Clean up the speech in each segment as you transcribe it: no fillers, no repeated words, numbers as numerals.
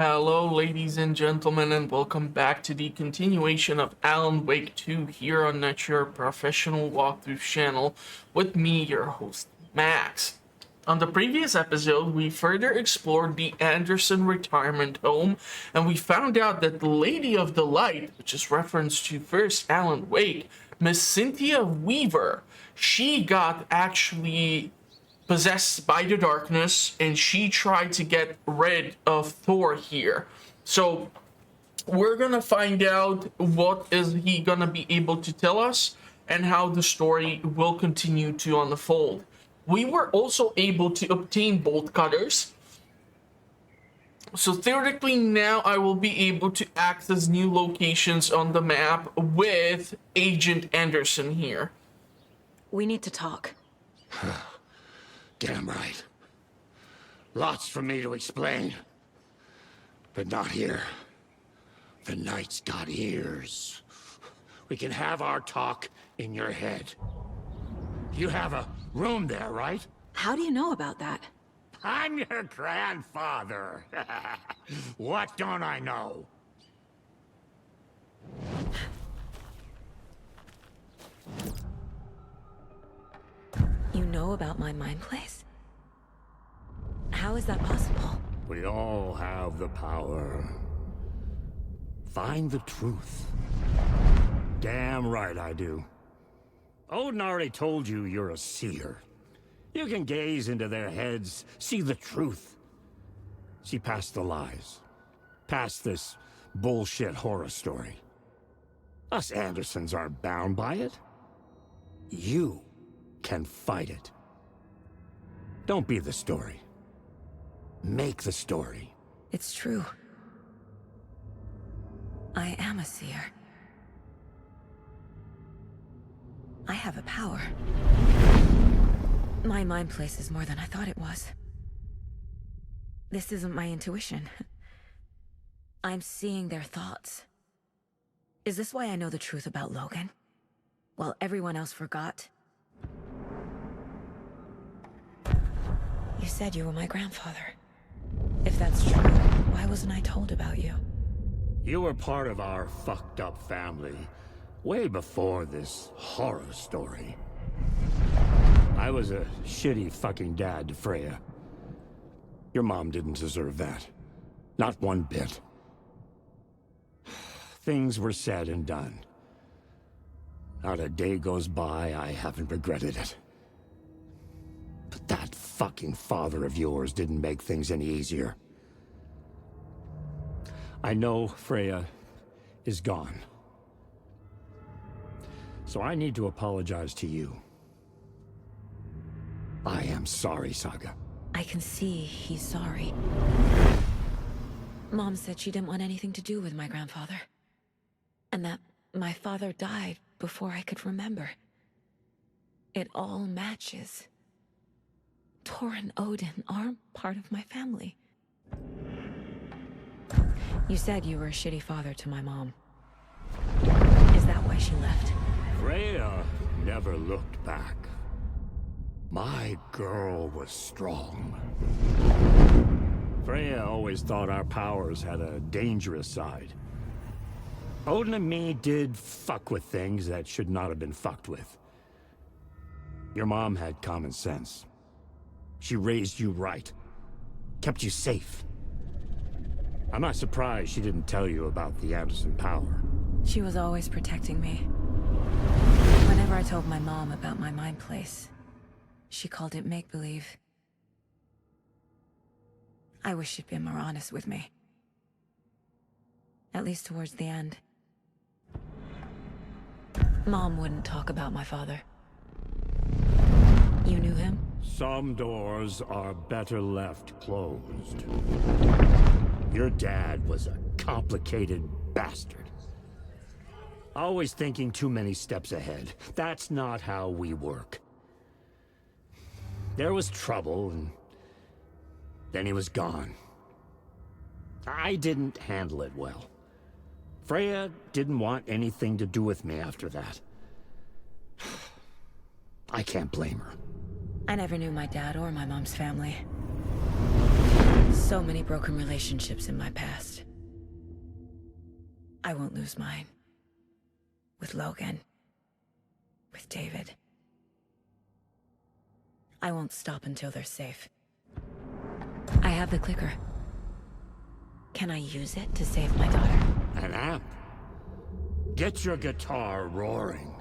Hello, ladies and gentlemen, and welcome back to the continuation of Alan Wake 2 here on Your Professional Walkthrough channel with me, your host, Max. On the previous episode, we further explored the Anderson retirement home, and we found out that the Lady of the Light, which is reference to first Alan Wake, Miss Cynthia Weaver, she got actually possessed by the darkness, and she tried to get rid of Thor here. So we're gonna find out what is he gonna be able to tell us and how the story will continue to unfold. We were also able to obtain bolt cutters, so theoretically now I will be able to access new locations on the map with Agent Anderson here. We need to talk. Damn right. Lots for me to explain. But not here. The night's got ears. We can have our talk in your head. You have a room there, right? How do you know about that? I'm your grandfather. What don't I know? You know about my mind place? How is that possible? We all have the power. Find the truth. Damn right I do. Odin already told you you're a seer. You can gaze into their heads, see the truth. See past the lies. Past this bullshit horror story. Us Andersons aren't bound by it. You can fight it. Don't be the story. Make the story. It's true. I am a seer. I have a power. My mind place is more than I thought it was. This isn't my intuition. I'm seeing their thoughts. Is this why I know the truth about Logan? While everyone else forgot? You said you were my grandfather. If that's true, why wasn't I told about you? You were part of our fucked up family way before this horror story. I was a shitty fucking dad to Freya. Your mom didn't deserve that. Not one bit. Things were said and done. Not a day goes by I haven't regretted it. But that fucking father of yours didn't make things any easier. I know Freya is gone. So I need to apologize to you. I am sorry, Saga. I can see he's sorry. Mom said she didn't want anything to do with my grandfather. And that my father died before I could remember. It all matches. Thor and Odin are part of my family. You said you were a shitty father to my mom. Is that why she left? Freya never looked back. My girl was strong. Freya always thought our powers had a dangerous side. Odin and me did fuck with things that should not have been fucked with. Your mom had common sense. She raised you right. Kept you safe. I'm not surprised she didn't tell you about the Anderson power. She was always protecting me. Whenever I told my mom about my mind place, she called it make-believe. I wish she'd been more honest with me. At least towards the end. Mom wouldn't talk about my father. You knew him? Some doors are better left closed. Your dad was a complicated bastard. Always thinking too many steps ahead. That's not how we work. There was trouble, and then he was gone. I didn't handle it well. Freya didn't want anything to do with me after that. I can't blame her. I never knew my dad or my mom's family. So many broken relationships in my past. I won't lose mine. With Logan. With David. I won't stop until they're safe. I have the clicker. Can I use it to save my daughter? An amp? Get your guitar roaring,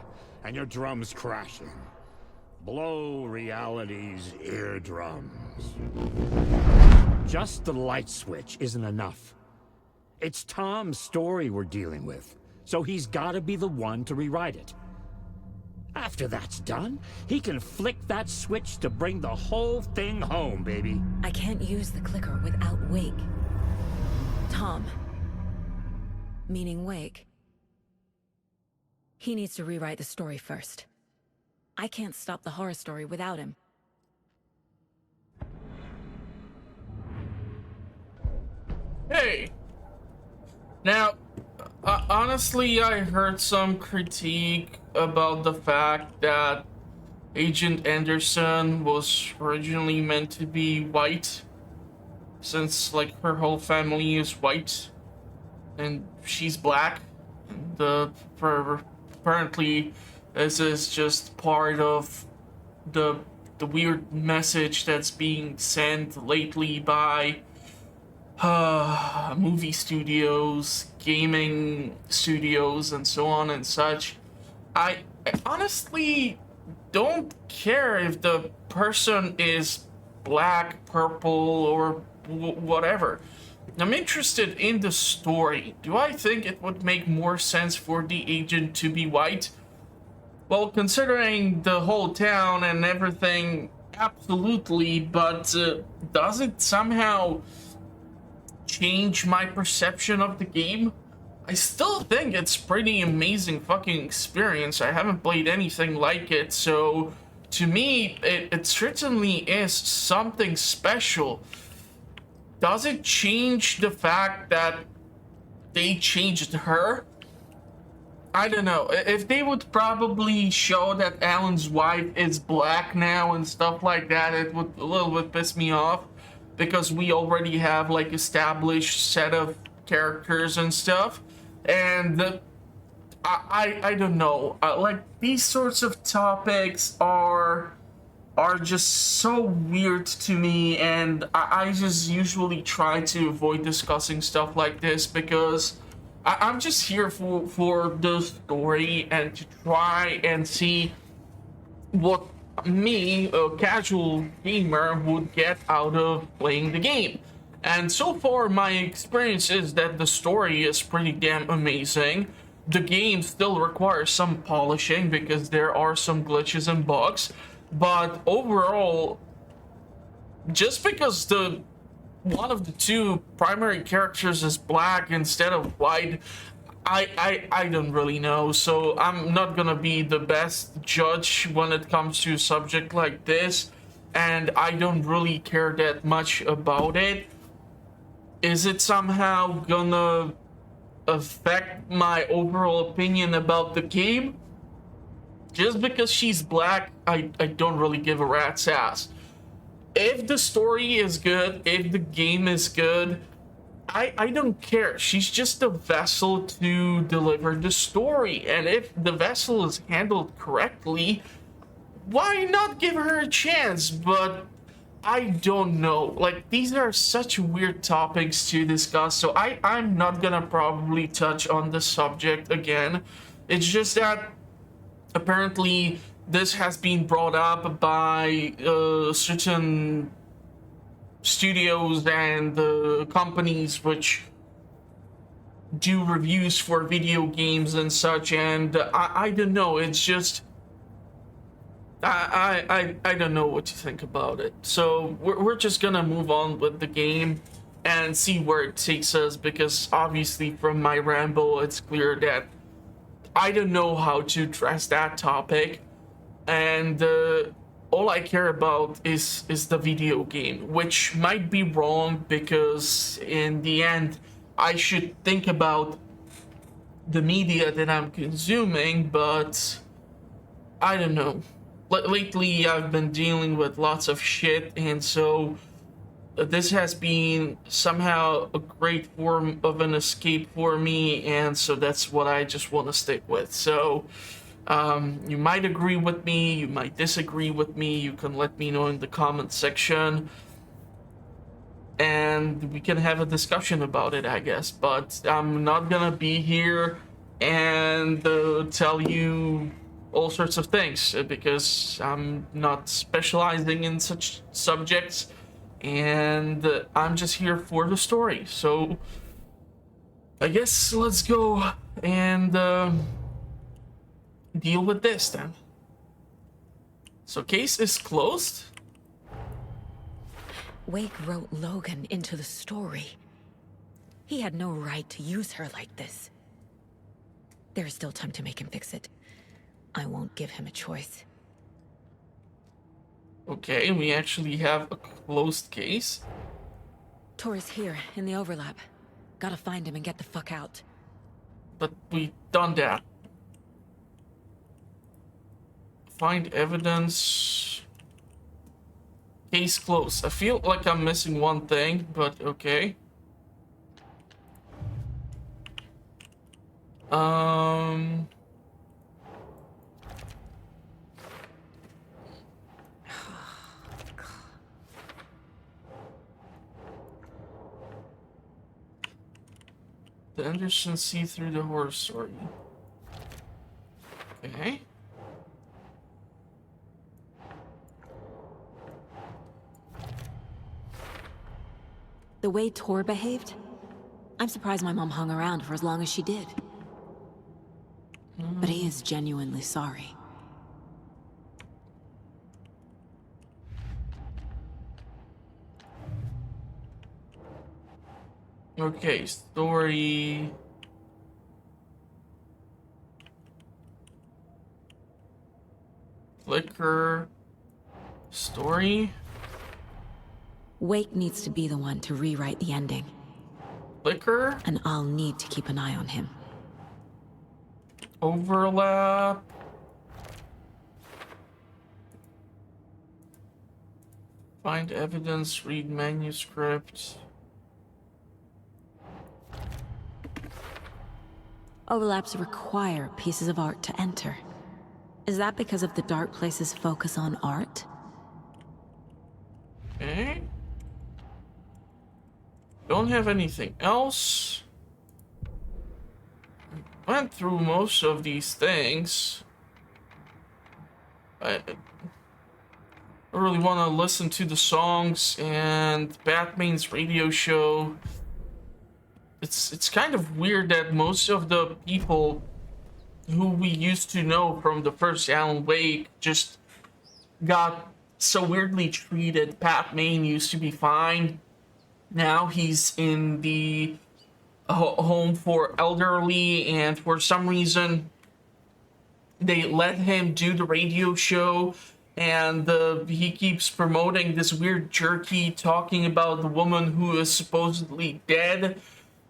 and your drums crashing. Blow reality's eardrums. Just the light switch isn't enough. It's Tom's story we're dealing with, so he's gotta be the one to rewrite it. After that's done, he can flick that switch to bring the whole thing home, baby. I can't use the clicker without Wake. Tom. Meaning Wake. He needs to rewrite the story first. I can't stop the horror story without him. Hey! Now, honestly, I heard some critique about the fact that Agent Anderson was originally meant to be white, since, like, her whole family is white, and she's black. Apparently, this is just part of the weird message that's being sent lately by movie studios, gaming studios, and so on and such. I honestly don't care if the person is black, purple, or whatever. I'm interested in the story. Do I think it would make more sense for the agent to be white? Well, considering the whole town and everything, absolutely, but does it somehow change my perception of the game? I still think it's pretty amazing fucking experience. I haven't played anything like it, so to me, it certainly is something special. Does it change the fact that they changed her? I don't know. If they would probably show that Alan's wife is black now and stuff like that, it would a little bit piss me off, because we already have like established set of characters and stuff, and I don't know. Like, these sorts of topics are just so weird to me, and I just usually try to avoid discussing stuff like this, because I'm just here for the story and to try and see what me, a casual gamer, would get out of playing the game. And so far, my experience is that the story is pretty damn amazing. The game still requires some polishing because there are some glitches and bugs, but overall, just because one of the two primary characters is black instead of white, I don't really know, so I'm not gonna be the best judge when it comes to a subject like this, and I don't really care that much about it. Is it somehow gonna affect my overall opinion about the game? Just because she's black, I don't really give a rat's ass. If the story is good, if the game is good, I don't care. She's just a vessel to deliver the story. And if the vessel is handled correctly, why not give her a chance? But I don't know. Like, these are such weird topics to discuss, so I'm not gonna probably touch on the subject again. It's just that apparently this has been brought up by certain studios and companies which do reviews for video games and such, and I don't know, it's just I don't know what to think about it. So we're just gonna move on with the game and see where it takes us, because obviously from my ramble it's clear that I don't know how to address that topic, and all I care about is the video game, which might be wrong, because in the end I should think about the media that I'm consuming, but I don't know. Lately I've been dealing with lots of shit, and so this has been somehow a great form of an escape for me, and so that's what I just want to stick with. So you might agree with me, you might disagree with me, you can let me know in the comment section, and we can have a discussion about it, I guess. But I'm not gonna be here and tell you all sorts of things because I'm not specializing in such subjects, and I'm just here for the story. So I guess let's go and deal with this then. So case is closed. Wake wrote Logan into the story. He had no right to use her like this. There's still time to make him fix it. I won't give him a choice. Okay, we actually have a closed case. Tor is here, in the overlap. Gotta find him and get the fuck out. But we done that. Find evidence. Case closed. I feel like I'm missing one thing, but okay. The Anderson see through the horror story. Okay. The way Tor behaved? I'm surprised my mom hung around for as long as she did. But he is genuinely sorry. Okay, story. Flicker. Story. Wake needs to be the one to rewrite the ending. Flicker. And I'll need to keep an eye on him. Overlap. Find evidence, read manuscript. Overlaps require pieces of art to enter. Is that because of the Dark Place's focus on art? Okay. Don't have anything else. Went through most of these things. I don't really want to listen to the songs and Batman's radio show. It's kind of weird that most of the people who we used to know from the first Alan Wake just got so weirdly treated. Pat Maine used to be fine. Now he's in the home for elderly, and for some reason they let him do the radio show, and he keeps promoting this weird jerky talking about the woman who is supposedly dead.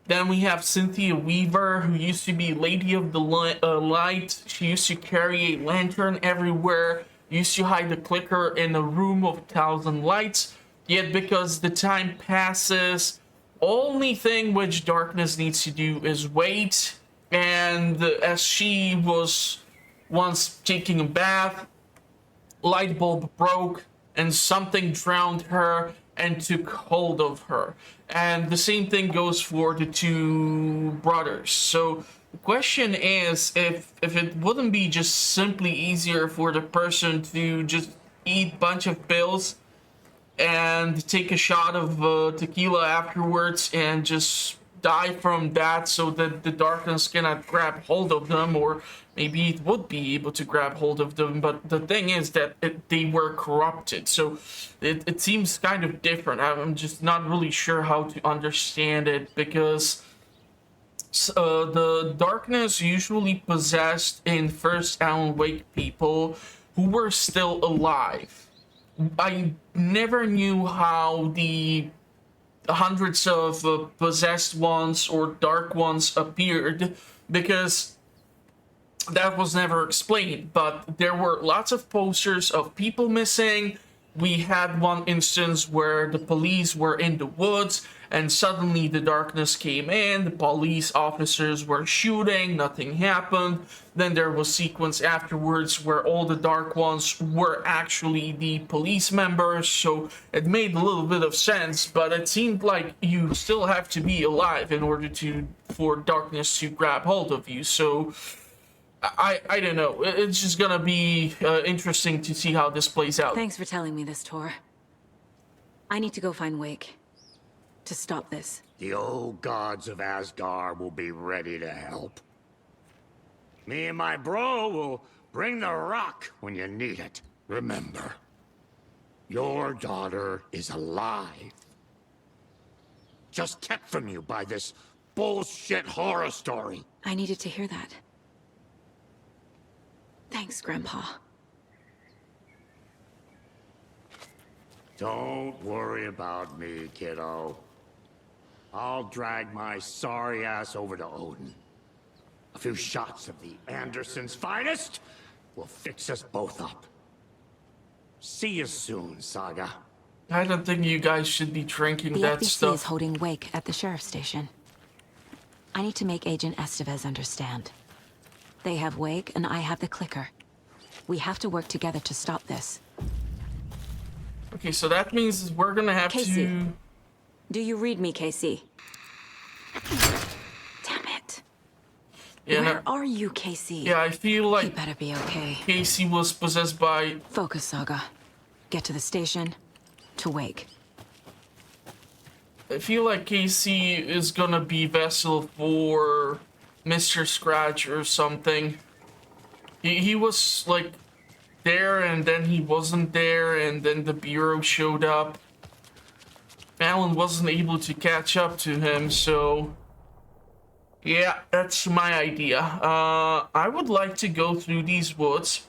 Then we have Cynthia Weaver, who used to be Lady of the Light. She used to carry a lantern everywhere, used to hide the clicker in a room of 1,000 lights. Yet because the time passes, only thing which darkness needs to do is wait. And as she was once taking a bath, light bulb broke and something drowned her and took hold of her. And the same thing goes for the two brothers. So the question is, if it wouldn't be just simply easier for the person to just eat a bunch of pills and take a shot of tequila afterwards and just die from that, so that the darkness cannot grab hold of them, or maybe it would be able to grab hold of them. But the thing is that they were corrupted, so it seems kind of different. I'm just not really sure how to understand it, because the darkness usually possessed in first Alan Wake people who were still alive. I never knew how the hundreds of possessed ones or dark ones appeared, because that was never explained. But there were lots of posters of people missing. we had one instance where the police were in the woods and suddenly the darkness came in, the police officers were shooting, nothing happened. Then there was sequence afterwards where all the dark ones were actually the police members, so it made a little bit of sense, but it seemed like you still have to be alive in order for darkness to grab hold of you. So I don't know. It's just gonna be interesting to see how this plays out. Thanks for telling me this, Tor. I need to go find Wake. To stop this. The old gods of Asgard will be ready to help. Me and my bro will bring the rock when you need it. Remember, your daughter is alive. Just kept from you by this bullshit horror story. I needed to hear that. Thanks, Grandpa. Don't worry about me, kiddo. I'll drag my sorry ass over to Odin. A few shots of the Andersons' finest will fix us both up. See you soon, Saga. I don't think you guys should be drinking The that FBC stuff. is holding Wake at the sheriff's station. I need to make Agent Estevez understand. They have Wake and I have the clicker. We have to work together to stop this. Okay, so that means we're gonna have Casey. to... Do you read me, Casey? Damn it. Yeah, Where are you, Casey? yeah, I feel You like better be okay. Casey was possessed by... Focus, Saga. Get to the station. To Wake. I feel like Casey is gonna be vessel for Mr. Scratch or something. He was like there and then he wasn't there and then the Bureau showed up. Alan wasn't able to catch up to him, so yeah, that's my idea. I would like to go through these woods,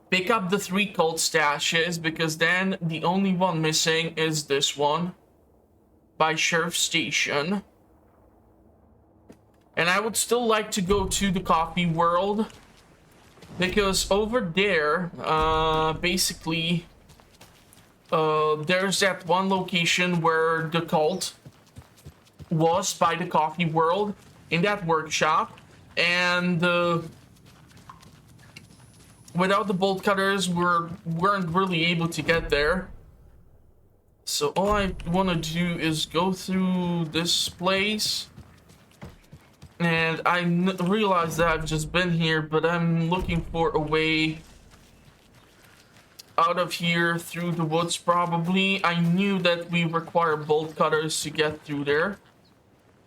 pick up the 3 cult stashes, because then the only one missing is this one by Sheriff Station. And I would still like to go to the coffee world, because over there, basically, there's that one location where the cult was by the coffee world in that workshop, and without the bolt cutters, weren't really able to get there. So all I want to do is go through this place. And I realize that I've just been here, but I'm looking for a way out of here through the woods probably. I knew that we require bolt cutters to get through there.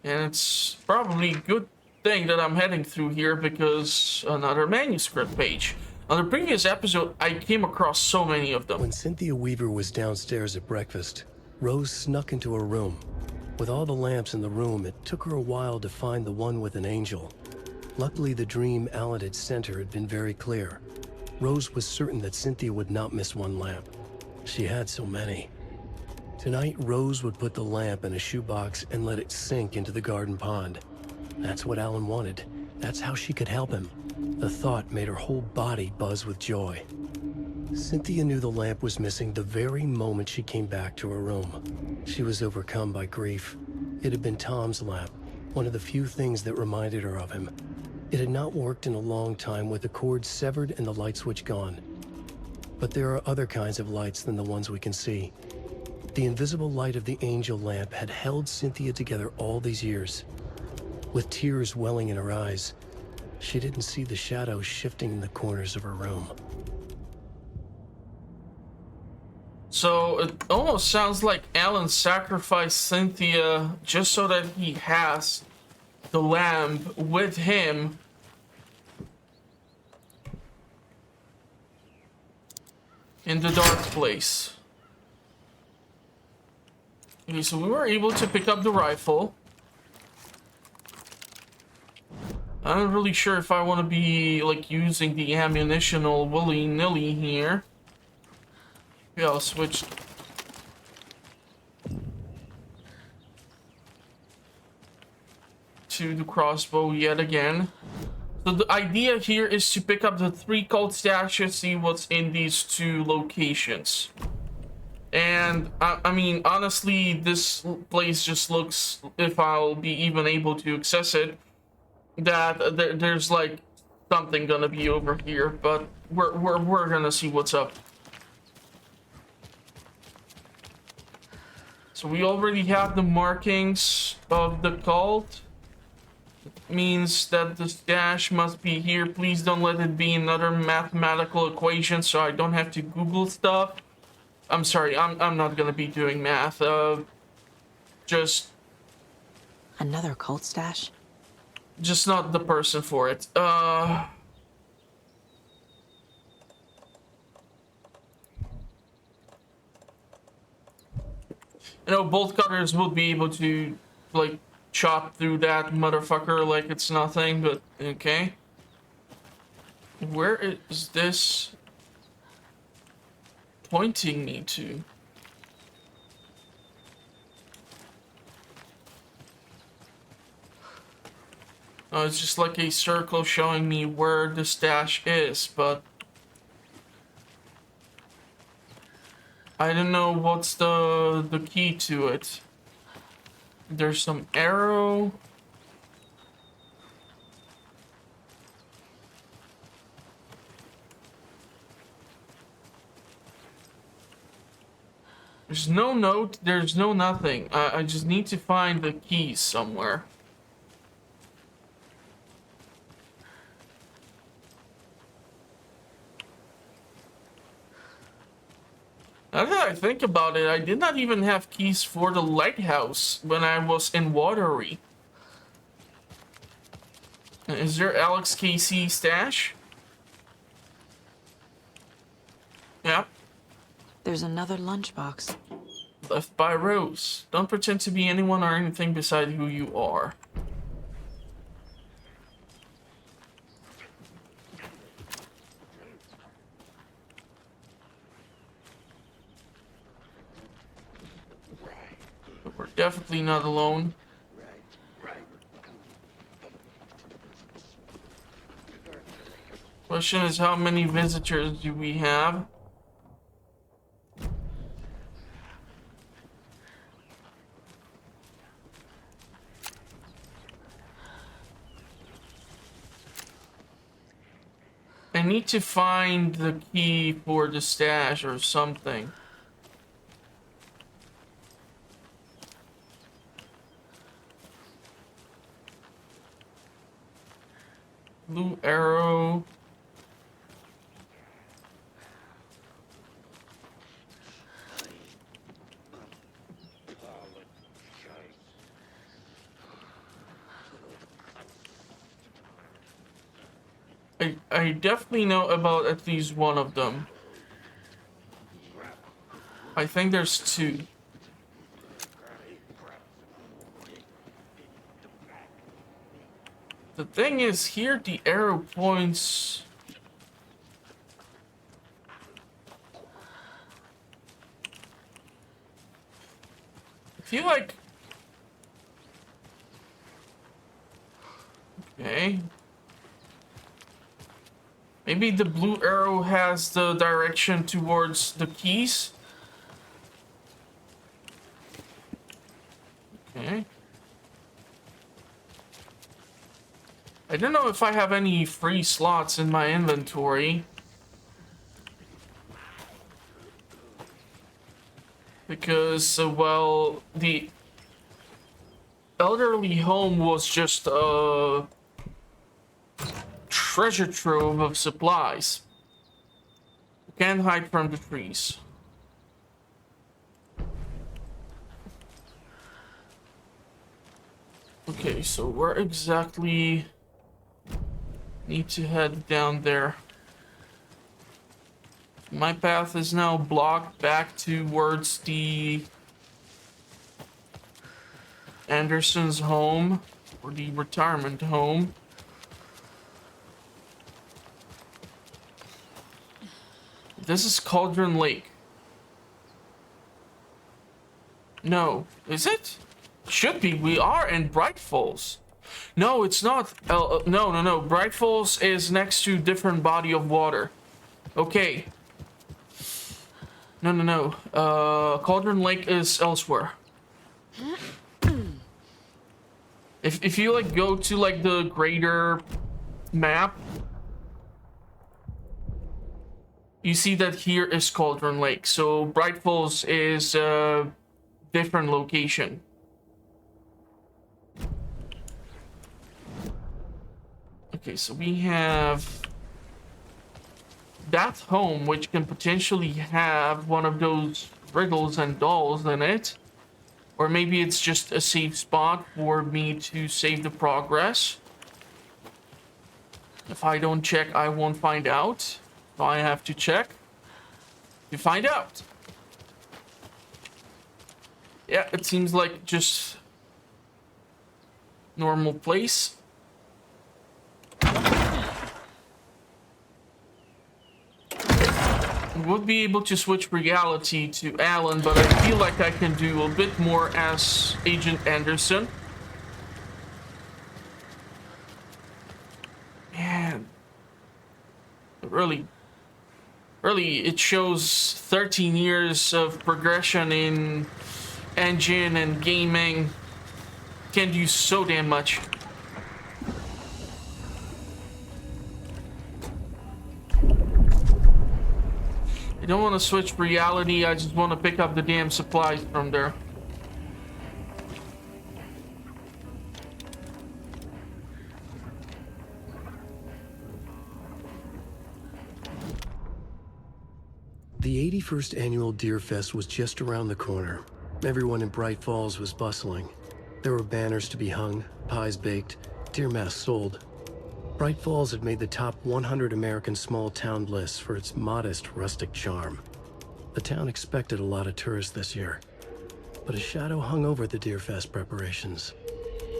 And it's probably a good thing that I'm heading through here, because another manuscript page. On the previous episode, I came across so many of them. When Cynthia Weaver was downstairs at breakfast, Rose snuck into her room. With all the lamps in the room, it took her a while to find the one with an angel. Luckily, the dream Alan had sent her had been very clear. Rose was certain that Cynthia would not miss one lamp. She had so many. Tonight, Rose would put the lamp in a shoebox and let it sink into the garden pond. That's what Alan wanted. That's how she could help him. The thought made her whole body buzz with joy. Cynthia knew the lamp was missing the very moment she came back to her room. She was overcome by grief. It had been Tom's lamp, one of the few things that reminded her of him. It had not worked in a long time, with the cord severed and the light switch gone. But there are other kinds of lights than the ones we can see. The invisible light of the angel lamp had held Cynthia together all these years. With tears welling in her eyes, she didn't see the shadows shifting in the corners of her room. So it almost sounds like Alan sacrificed Cynthia just so that he has the lamp with him. In the dark place. Okay, so we were able to pick up the rifle. I'm not really sure if I want to be like using the ammunition all willy-nilly here. Yeah, I'll switch to the crossbow yet again. So the idea here is to pick up the 3 cult stashes, see what's in these 2 locations. And I mean, honestly, this place just looks, if I'll be even able to access it, that there's like something gonna be over here, but we're gonna see what's up. So we already have the markings of the cult. It means that the stash must be here. Please don't let it be another mathematical equation so I don't have to Google stuff. I'm sorry, I'm not gonna be doing math. Just Another cult stash? just not the person for it. You know, bolt cutters would be able to, like, chop through that motherfucker like it's nothing, but okay. Where is this pointing me to? Oh, it's just like a circle showing me where the stash is, but I don't know what's the key to it. There's some arrow. There's no note, there's no nothing. I just need to find the keys somewhere. Now that I think about it, I did not even have keys for the lighthouse when I was in Watery. Is there Alex KC stash? Yeah. There's another lunchbox. Left by Rose. Don't pretend to be anyone or anything beside who you are. But we're definitely not alone. Question is, how many visitors do we have? I need to find the key for the stash or something. Blue arrow. I definitely know about at least one of them. I think there's 2. The thing is, here the arrow points. I feel like. Okay. Maybe the blue arrow has the direction towards the keys. Okay. I don't know if I have any free slots in my inventory. Because, well, the elderly home was just a treasure trove of supplies. You can't hide from the trees. Okay, so where exactly need to head down there? My path is now blocked back towards the Anderson's home, or the retirement home. This is Cauldron Lake. No, is it? Should be. We are in Brightfalls. No, it's not. No. Brightfalls is next to different body of water. Okay. No. Cauldron Lake is elsewhere. If you like go to like the greater map, you see that here is Cauldron Lake. So Brightfalls is a different location. Okay, so we have that home, which can potentially have one of those riddles and dolls in it. Or maybe it's just a safe spot for me to save the progress. If I don't check, I won't find out. So I have to check to find out. Yeah, it seems like just normal place. Would be able to switch reality to Alan, but I feel like I can do a bit more as Agent Anderson. Man, really, it shows 13 years of progression in engine and gaming. Can do so damn much. I don't want to switch reality, I just want to pick up the damn supplies from there. The 81st annual Deer Fest was just around the corner. Everyone in Bright Falls was bustling. There were banners to be hung, pies baked, deer masks sold. Bright Falls had made the top 100 American small town list for its modest, rustic charm. The town expected a lot of tourists this year, but a shadow hung over the Deer Fest preparations.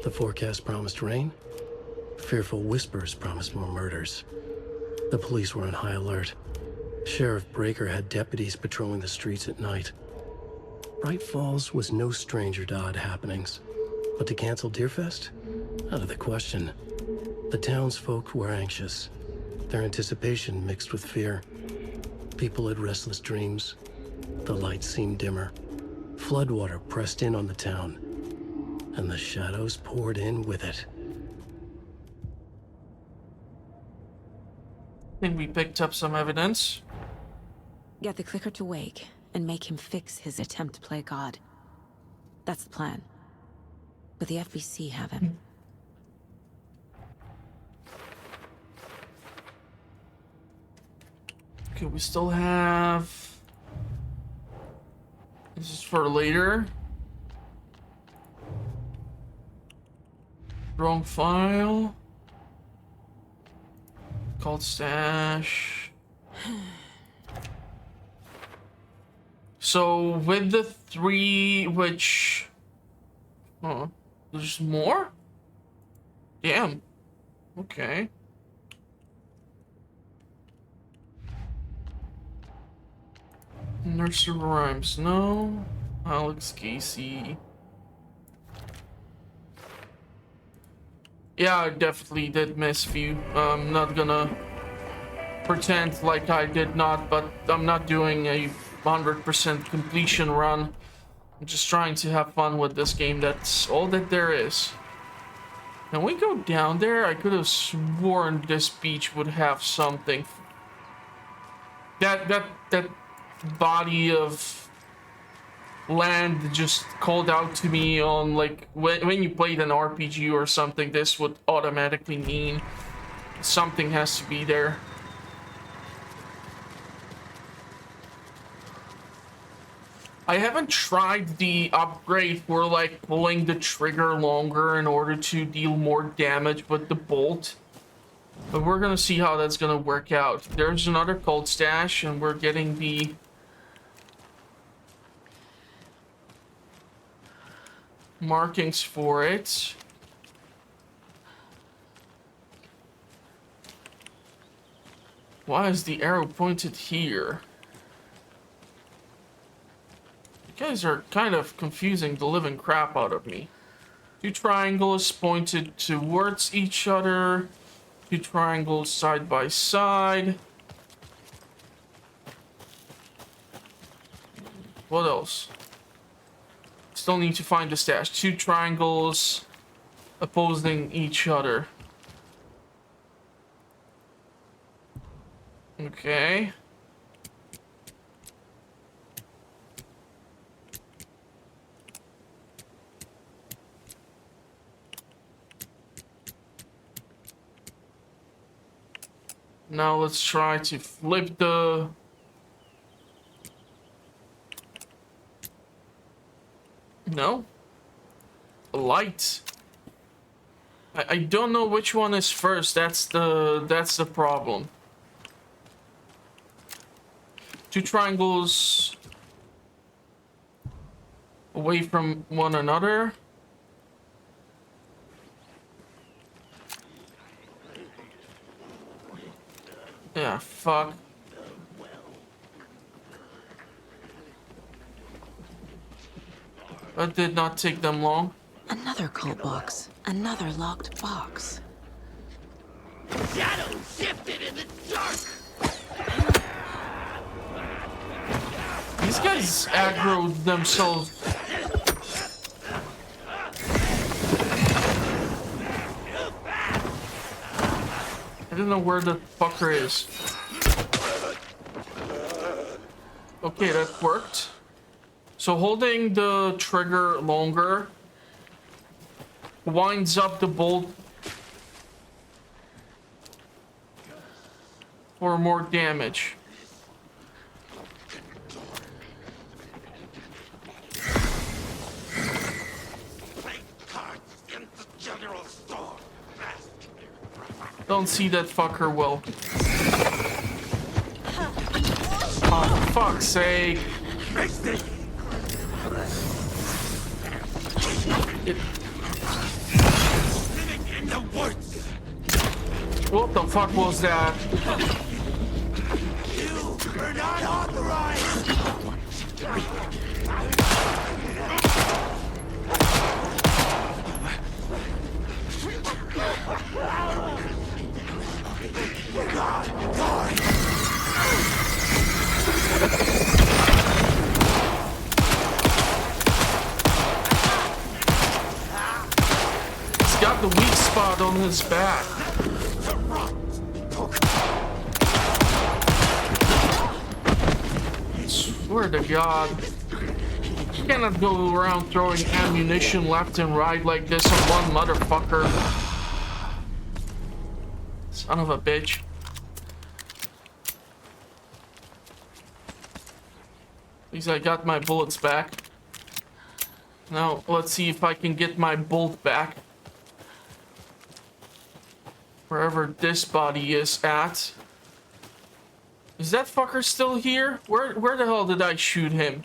The forecast promised rain. Fearful whispers promised more murders. The police were on high alert. Sheriff Breaker had deputies patrolling the streets at night. Bright Falls was no stranger to odd happenings, but to cancel Deerfest? Out of the question. The townsfolk were anxious, their anticipation mixed with fear. People had restless dreams. The lights seemed dimmer. Floodwater pressed in on the town, and the shadows poured in with it. I think we picked up some evidence. Get the clicker to Wake and make him fix his attempt to play God. That's the plan. But the FBC have him. Okay, we still have... This is for later. Wrong file. Called stash. So with the 3, which... Oh, there's more? Damn. Okay. Nursery Rhymes, no. Alex Casey. Yeah, I definitely did miss few. I'm not gonna pretend like I did not, but I'm not doing a 100% completion run. I'm just trying to have fun with this game. That's all that there is. Can we go down there? I could have sworn this beach would have something. That body of land just called out to me on, like, when you played an RPG or something, this would automatically mean something has to be there. I haven't tried the upgrade for, like, pulling the trigger longer in order to deal more damage with the bolt. But we're gonna see how that's gonna work out. There's another cold stash, and we're getting the... markings for it. Why is the arrow pointed here? You guys are kind of confusing the living crap out of me. Two triangles pointed towards each other. Two triangles side by side. What else? Still need to find the stash. Two triangles opposing each other. Okay. Now let's try to flip the... No? A light. I don't know which one is first. That's the problem. Two triangles away from one another. Yeah, fuck. That did not take them long. Another cult box. Another locked box. Shadow shifted in the dark. These guys aggro themselves. I don't know where the fucker is. Okay, that worked. So holding the trigger longer winds up the bolt for more damage. Don't see that fucker well. Oh, fuck's sake. What the fuck was that? You are not authorized. He's got the weak spot on his back. Swear to God. You cannot go around throwing ammunition left and right like this on one motherfucker. Son of a bitch. At least I got my bullets back. Now, let's see if I can get my bolt back. Wherever this body is at. Is that fucker still here? Where the hell did I shoot him?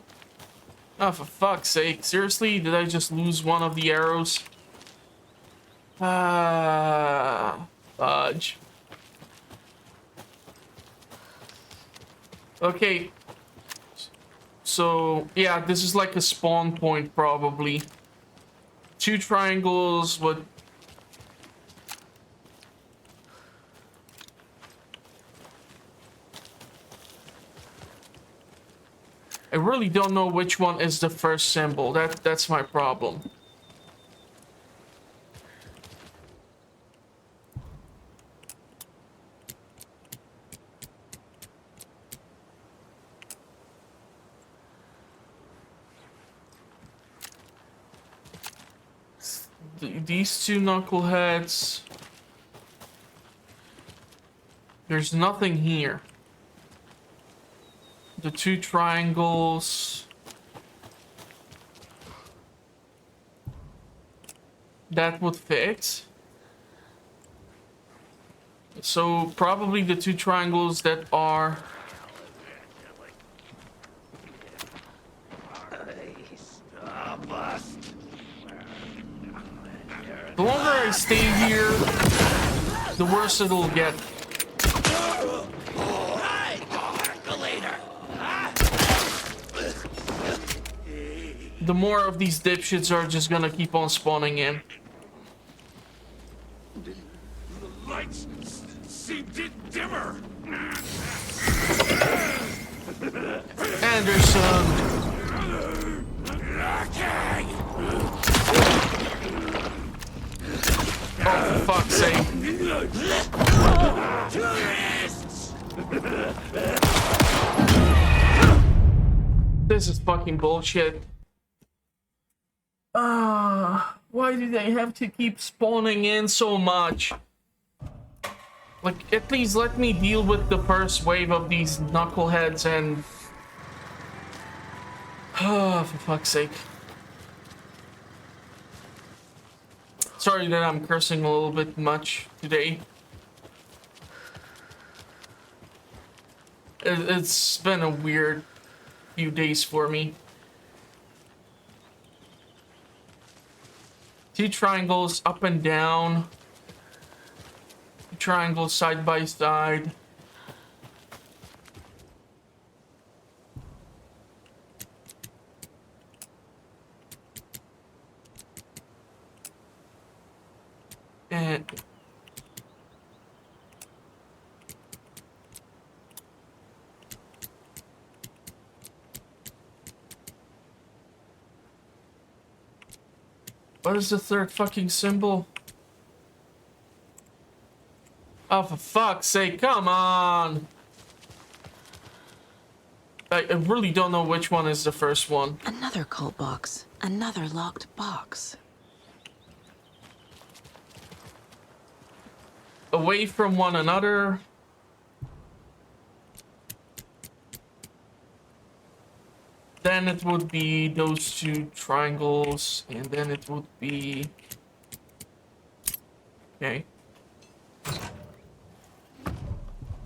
Oh, for fuck's sake. Seriously? Did I just lose one of the arrows? Ah, fudge. Okay. So, yeah, this is like a spawn point, probably. Two triangles with... I really don't know which one is the first symbol. That's my problem. These two knuckleheads. There's nothing here. The two triangles. That would fit. So probably the two triangles that are... The longer I stay here, the worse it'll get. the more of these dipshits are just gonna keep on spawning in. The lights seem dimmer. Anderson. Oh, for fuck's sake. This is fucking bullshit. Why do they have to keep spawning in so much? Like, at least let me deal with the first wave of these knuckleheads and... for fuck's sake. Sorry that I'm cursing a little bit much today. It's been a weird few days for me. 2 triangles up and down. 2 triangles side by side. And what is the third fucking symbol? Oh, for fuck's sake, come on! I really don't know which one is the first one. Another cult box. Another locked box. Away from one another. Then it would be those 2 triangles, and then it would be... Okay.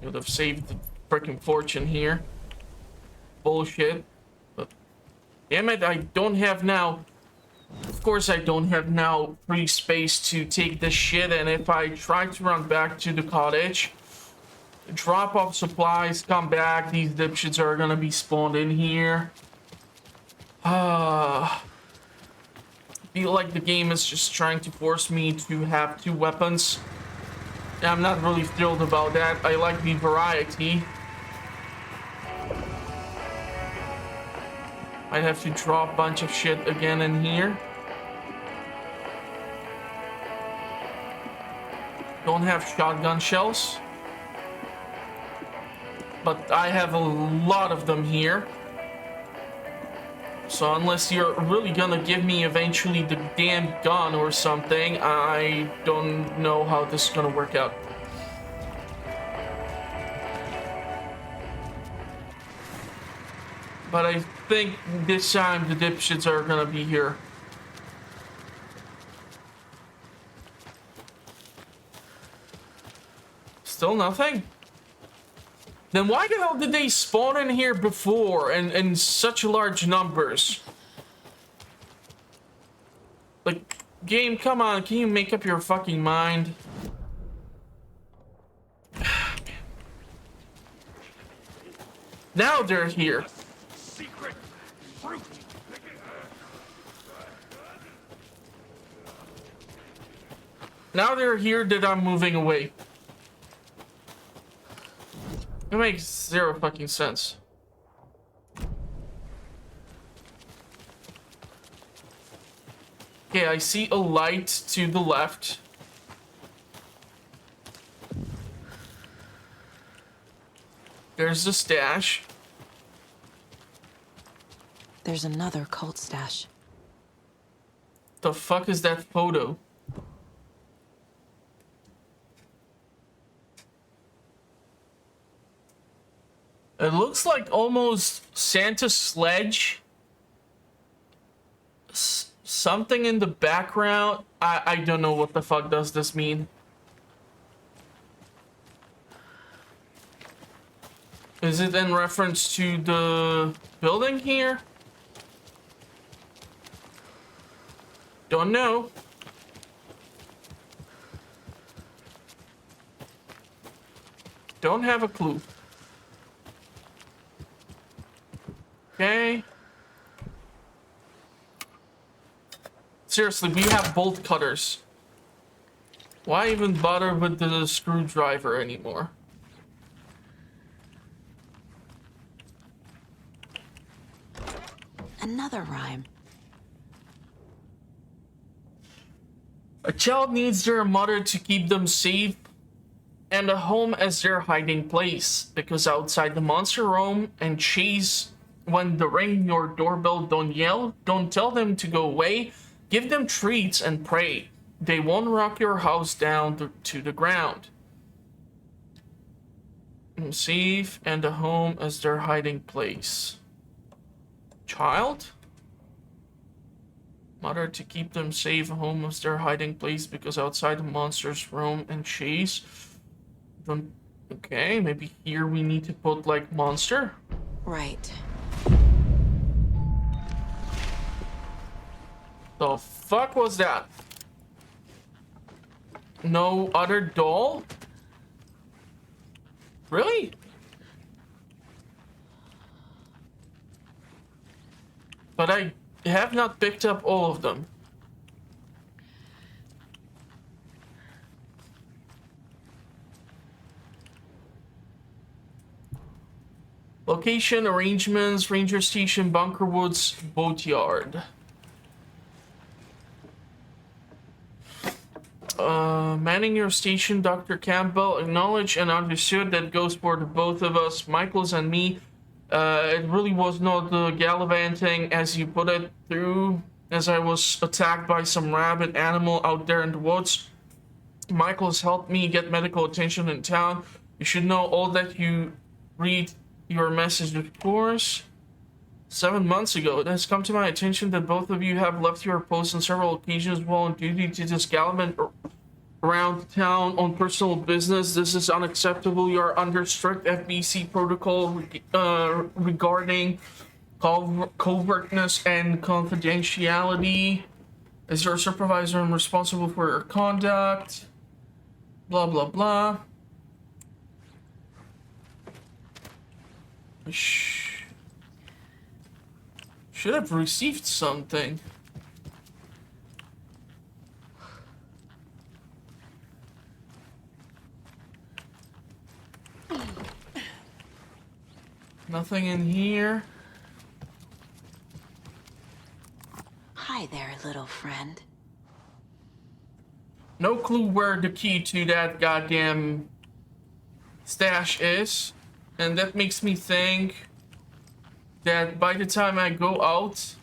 Would have saved the freaking fortune here. Bullshit. But damn it, I don't have now... Of course I don't have now free space to take this shit, and if I try to run back to the cottage, drop off supplies, come back, these dipshits are gonna be spawned in here. Feel like the game is just trying to force me to have 2 weapons. I'm not really thrilled about that. I like the variety. I'd have to draw a bunch of shit again in here. Don't have shotgun shells. But I have a lot of them here. So unless you're really gonna give me eventually the damn gun or something, I don't know how this is gonna work out. But I think this time the dipshits are gonna be here. Still nothing? Then why the hell did they spawn in here before in such large numbers? Like, game, come on, can you make up your fucking mind? Now they're here. Secret fruit. Now they're here that I'm moving away. It makes 0 fucking sense. Okay, I see a light to the left. There's the stash. There's another cult stash. The fuck is that photo? It looks like almost Santa's sledge. Something in the background. I don't know what the fuck does this mean. Is it in reference to the building here? Don't know. Don't have a clue. Okay. Seriously, we have bolt cutters. Why even bother with the screwdriver anymore? Another rhyme. A child needs their mother to keep them safe and a home as their hiding place, because outside the monster roam and chase. When they ring your doorbell, don't yell, don't tell them to go away, give them treats and pray. They won't rock your house down to the ground. Safe and a home as their hiding place. Child? Mother to keep them safe, a home as their hiding place, because outside the monsters roam and chase. Don't... Okay, maybe here we need to put like monster. Right. The fuck was that? No other doll? Really? But I have not picked up all of them. Location, arrangements, ranger station, bunker woods, boatyard. Manning your station, Dr. Campbell. Acknowledged and understood. That goes for the both of us, Michaels and me. It really was not gallivanting, as you put it, through, as I was attacked by some rabid animal out there in the woods. Michaels helped me get medical attention in town. You should know all that. You read your message, of course. 7 months ago, it has come to my attention that both of you have left your posts on several occasions while on duty to just gallivant around town on personal business. This is unacceptable. You are under strict FBC protocol regarding covertness and confidentiality. As your supervisor, I'm responsible for your conduct. Blah, blah, blah. Should have received something. Nothing in here. Hi there, little friend. No clue where the key to that goddamn stash is. And that makes me think that by the time I go out,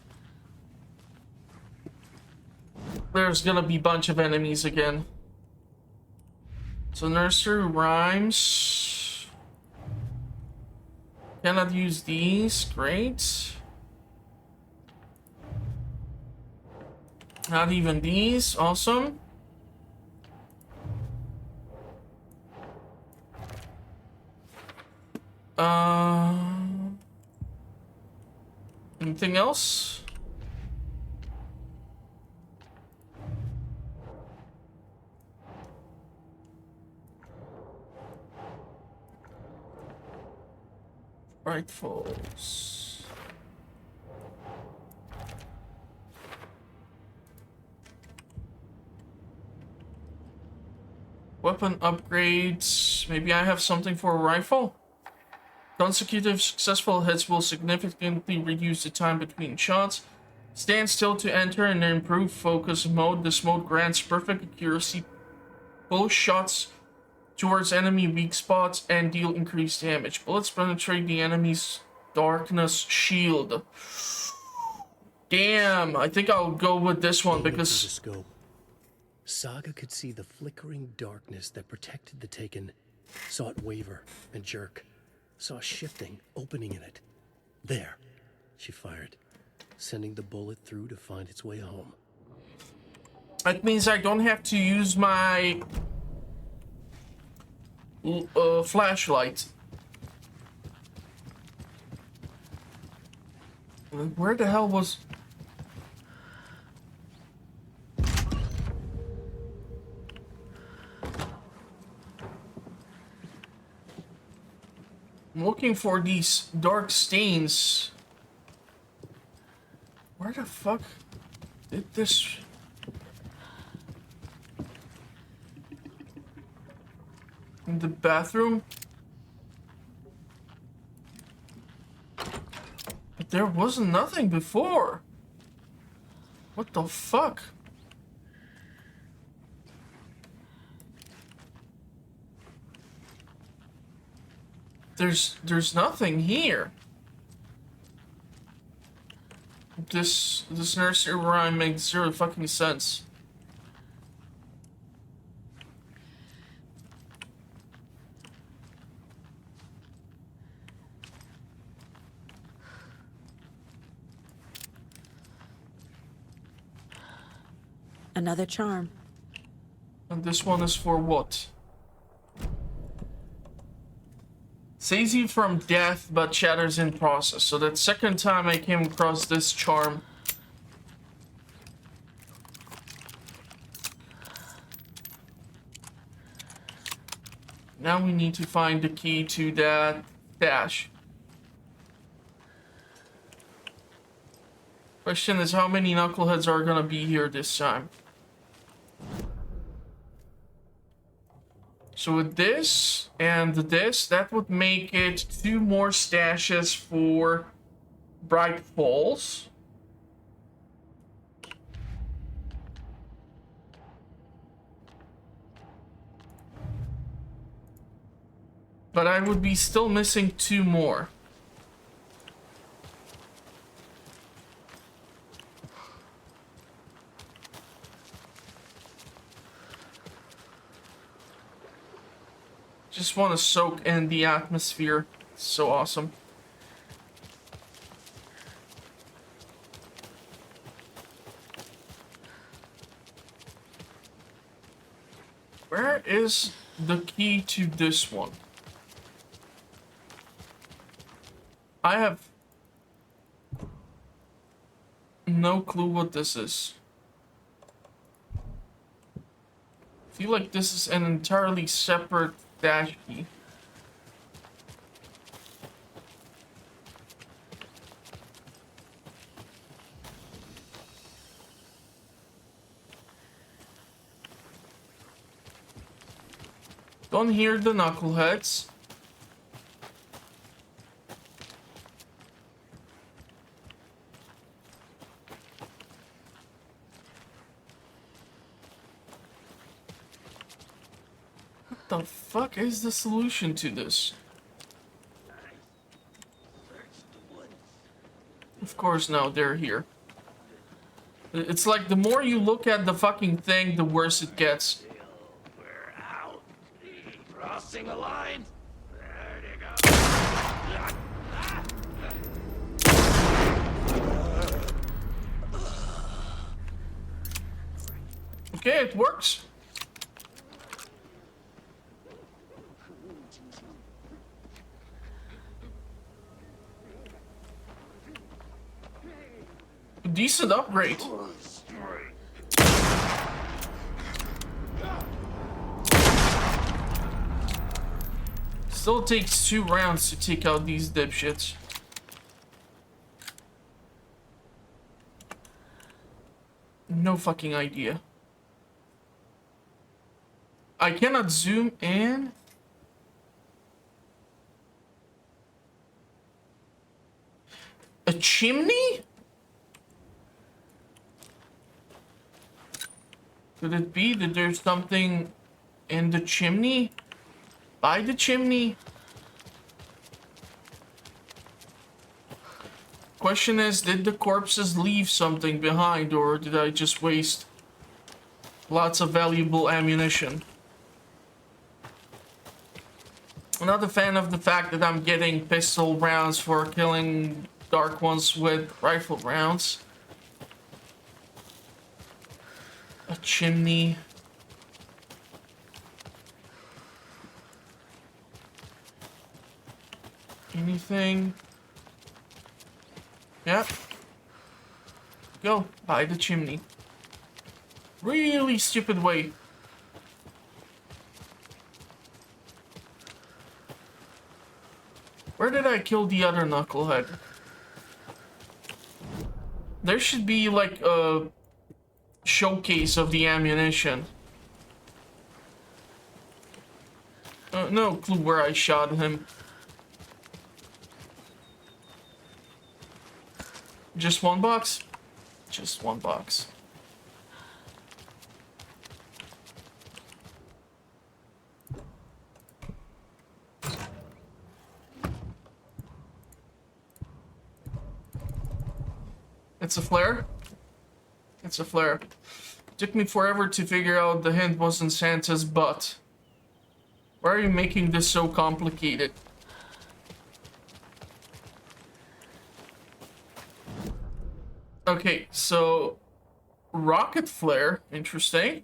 there's gonna be a bunch of enemies again. So nursery rhymes. Cannot use these. Great. Not even these. Awesome. Anything else? Brightfalls. Weapon upgrades. Maybe I have something for a rifle? Consecutive successful hits will significantly reduce the time between shots. Stand still to enter in improved focus mode. This mode grants perfect accuracy. Pull shots towards enemy weak spots and deal increased damage. Bullets penetrate the enemy's darkness shield. Damn, I think I'll go with this one because the scope. Saga could see the flickering darkness that protected the Taken, saw it waver and jerk. Saw a shifting opening in it. There, she fired, sending the bullet through to find its way home. that means I don't have to use my flashlight. Where the hell was... I'm looking for these dark stains. Where the fuck did this... In the bathroom? But there wasn't nothing before. What the fuck? There's nothing here. This nursery rhyme makes zero fucking sense. Another charm. And this one is for what? Saves you from death, but shatters in process. So that's second time I came across this charm. Now we need to find the key to that stash. Question is, how many knuckleheads are gonna be here this time? So with this and this, that would make it 2 more stashes for Brightfalls. But I would be still missing 2 more. Just want to soak in the atmosphere. It's so awesome. Where is the key to this one? I have no clue what this is. I feel like this is an entirely separate dash key. Don't hear the knuckleheads. What the fuck is the solution to this? Of course, no, they're here. It's like the more you look at the fucking thing, the worse it gets. We're out. Crossing a line. There you go. Okay, it works. Decent upgrade. Still takes 2 rounds to take out these dipshits. No fucking idea. I cannot zoom in. A chimney? Could it be that there's something in the chimney? By the chimney? Question is, did the corpses leave something behind, or did I just waste lots of valuable ammunition? I'm not a fan of the fact that I'm getting pistol rounds for killing dark ones with rifle rounds. A chimney. Anything? Yep. Go by the chimney. Really stupid way. Where did I kill the other knucklehead? There should be like a showcase of the ammunition. No clue where I shot him. Just one box? Just one box. It's a flare? It's a flare. Took me forever to figure out the hint wasn't Santa's butt. Why are you making this so complicated? Okay, so rocket flare, interesting.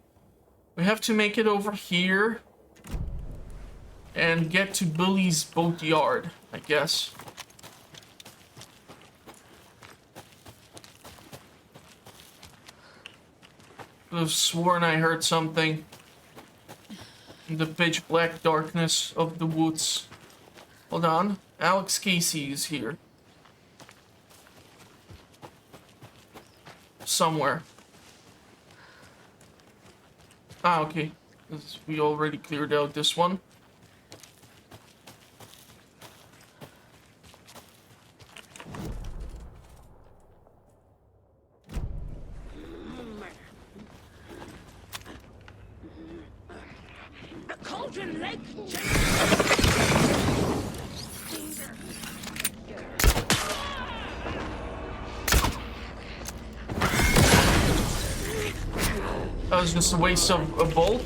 We have to make it over here and get to Billy's boatyard, I guess. I've sworn I heard something in the pitch black darkness of the woods. Hold on, Alex Casey is here. Somewhere. Ah, okay. We already cleared out this one. Cauldron Lake. That was just a waste of a bolt.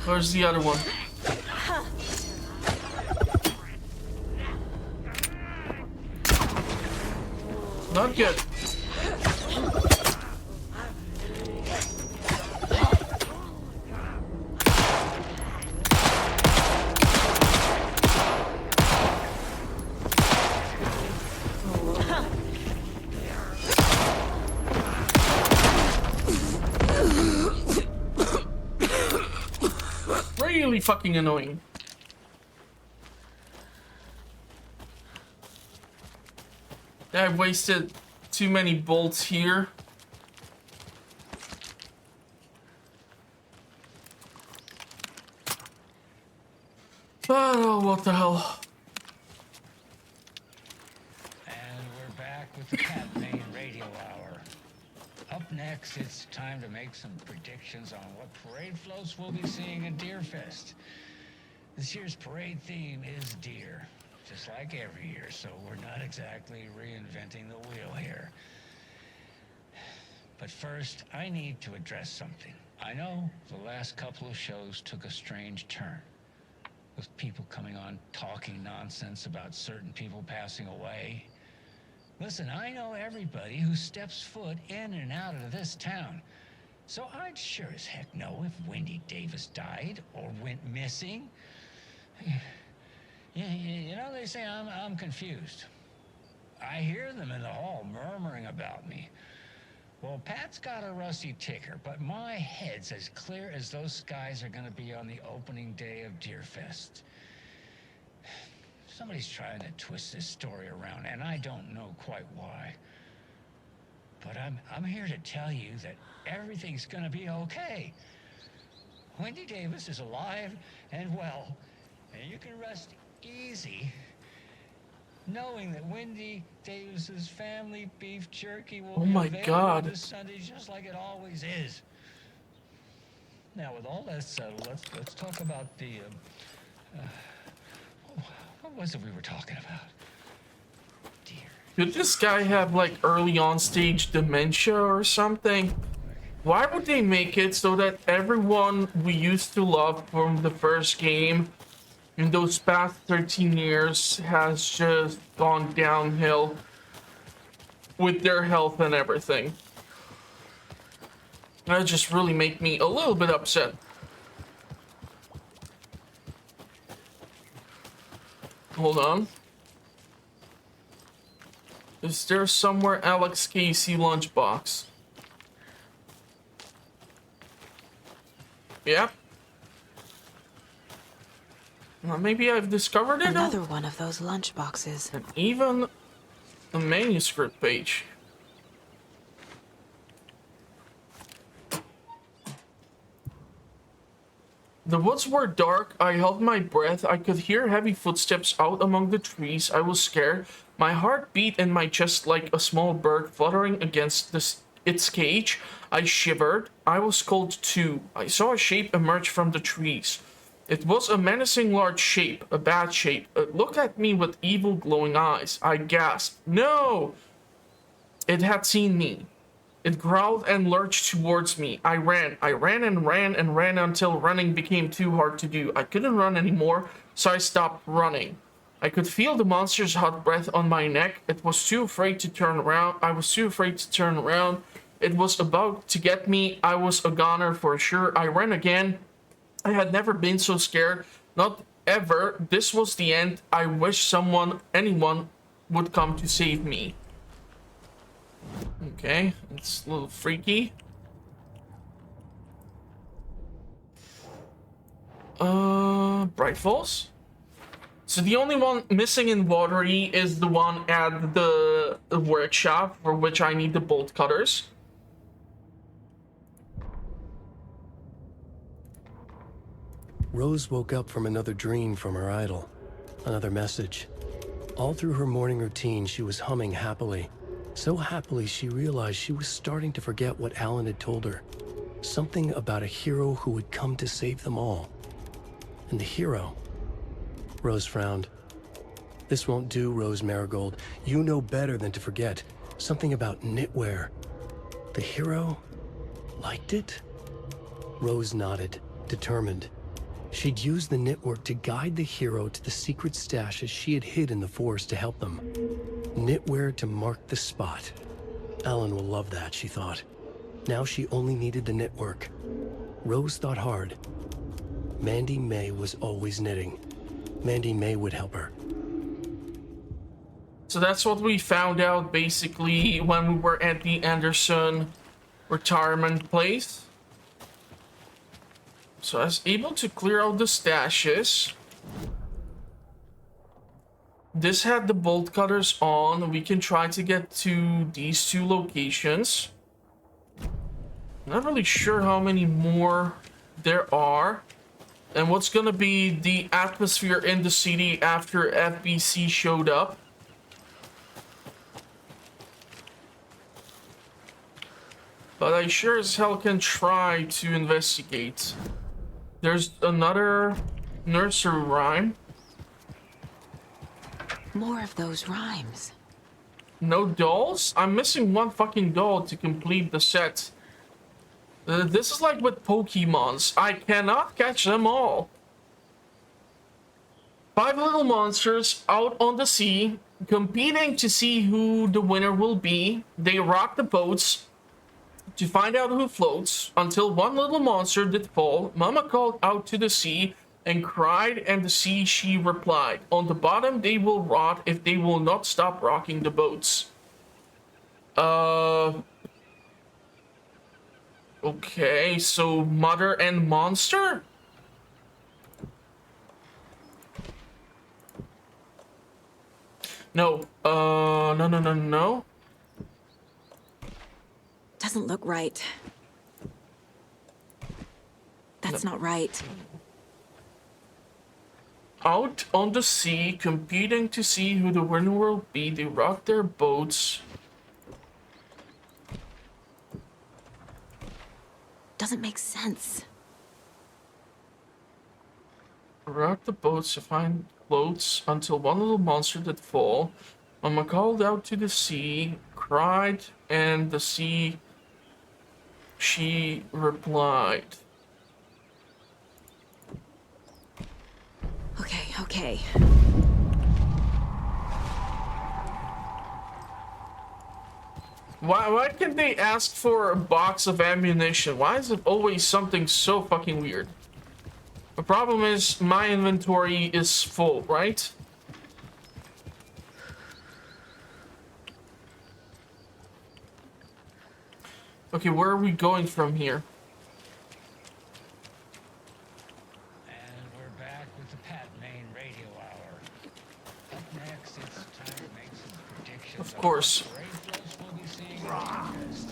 Where's the other one? Not good. Really fucking annoying. I wasted too many bolts here. But oh, what the hell. And we're back with the Payne Radio Hour. Up next, it's time to make some predictions on what parade floats we'll be seeing at Deerfest. This year's parade theme is deer, just like every year, so we're not exactly reinventing the wheel here. But first, I need to address something. I know the last couple of shows took a strange turn, with people coming on talking nonsense about certain people passing away. Listen, I know everybody who steps foot in and out of this town. So I'd sure as heck know if Wendy Davis died or went missing. You know, they say I'm confused. I hear them in the hall murmuring about me. Well, Pat's got a rusty ticker, but my head's as clear as those skies are gonna be on the opening day of Deerfest. Somebody's trying to twist this story around, and I don't know quite why. But I'm here to tell you that everything's gonna be okay. Wendy Davis is alive and well, and you can rest easy knowing that Wendy Davis's family beef jerky will be available this Sunday just like it always is. Now, with all that settled, let's talk about the what was it we were talking about? Dear. Did this guy have like early on stage dementia or something? Why would they make it so that everyone we used to love from the first game in those past 13 years has just gone downhill with their health and everything? That just really made me a little bit upset. Hold on. Is there somewhere Alex Casey lunchbox? Yeah. Well, maybe I've discovered it. Another one of those lunchboxes. And even A manuscript page. The woods were dark. I held my breath. I could hear heavy footsteps out among the trees. I was scared. My heart beat in my chest like a small bird fluttering against its cage. I shivered. I was cold too. I saw a shape emerge from the trees. It was a menacing large shape, a bad shape. It looked at me with evil glowing eyes. I gasped. No! It had seen me. It growled and lurched towards me. I ran and ran until running became too hard to do. I couldn't run anymore, so I stopped running. I could feel the monster's hot breath on my neck. It was too afraid to turn around. I was too afraid to turn around. It was about to get me. I was a goner for sure. I ran again. I had never been so scared. Not ever. This was the end. I wish anyone would come to save me. Okay, it's a little freaky. Brightfalls? So the only one missing in Watery is the one at the workshop, for which I need the bolt cutters. Rose woke up from another dream from her idol. Another message. All through her morning routine, she was humming happily. So happily, she realized she was starting to forget what Alan had told her. Something about a hero who would come to save them all. And the hero... Rose frowned. This won't do, Rose Marigold. You know better than to forget. Something about knitwear. The hero... liked it? Rose nodded, determined. She'd use the knitwork to guide the hero to the secret stashes she had hid in the forest to help them. Knitwear to mark the spot. Alan will love that, she thought. Now she only needed the knitwork. Rose thought hard. Mandy May was always knitting. Mandy May would help her. So that's what we found out basically when we were at the Anderson retirement place. So I was able to clear out the stashes. This had the bolt cutters on. We can try to get to these two locations. Not really sure how many more there are. And what's gonna be the atmosphere in the city after FBC showed up. But I sure as hell can try to investigate. There's another nursery rhyme. More of those rhymes. No dolls? I'm missing one fucking doll to complete the set. This is like with Pokemons. I cannot catch them all. 5 little monsters out on the sea, competing to see who the winner will be. They rock the boats to find out who floats, until one little monster did fall. Mama called out to the sea and cried, and the sea she replied, on the bottom they will rot if they will not stop rocking the boats. Okay, so mother and monster? No, no. Doesn't look right. That's not right. Out on the sea, competing to see who the winner will be. They rock their boats. Doesn't make sense. Rock the boats to find floats until one little monster did fall. Mama called out to the sea, cried, and the sea she replied. Okay. Why can't they ask for a box of ammunition? Why is it always something so fucking weird? The problem is my inventory is full, right? Okay, where are we going from here? And we're back with the Payne radio hour. Up next, it's time to make some predictions Of course. Brightfalls will be seeing a harvest.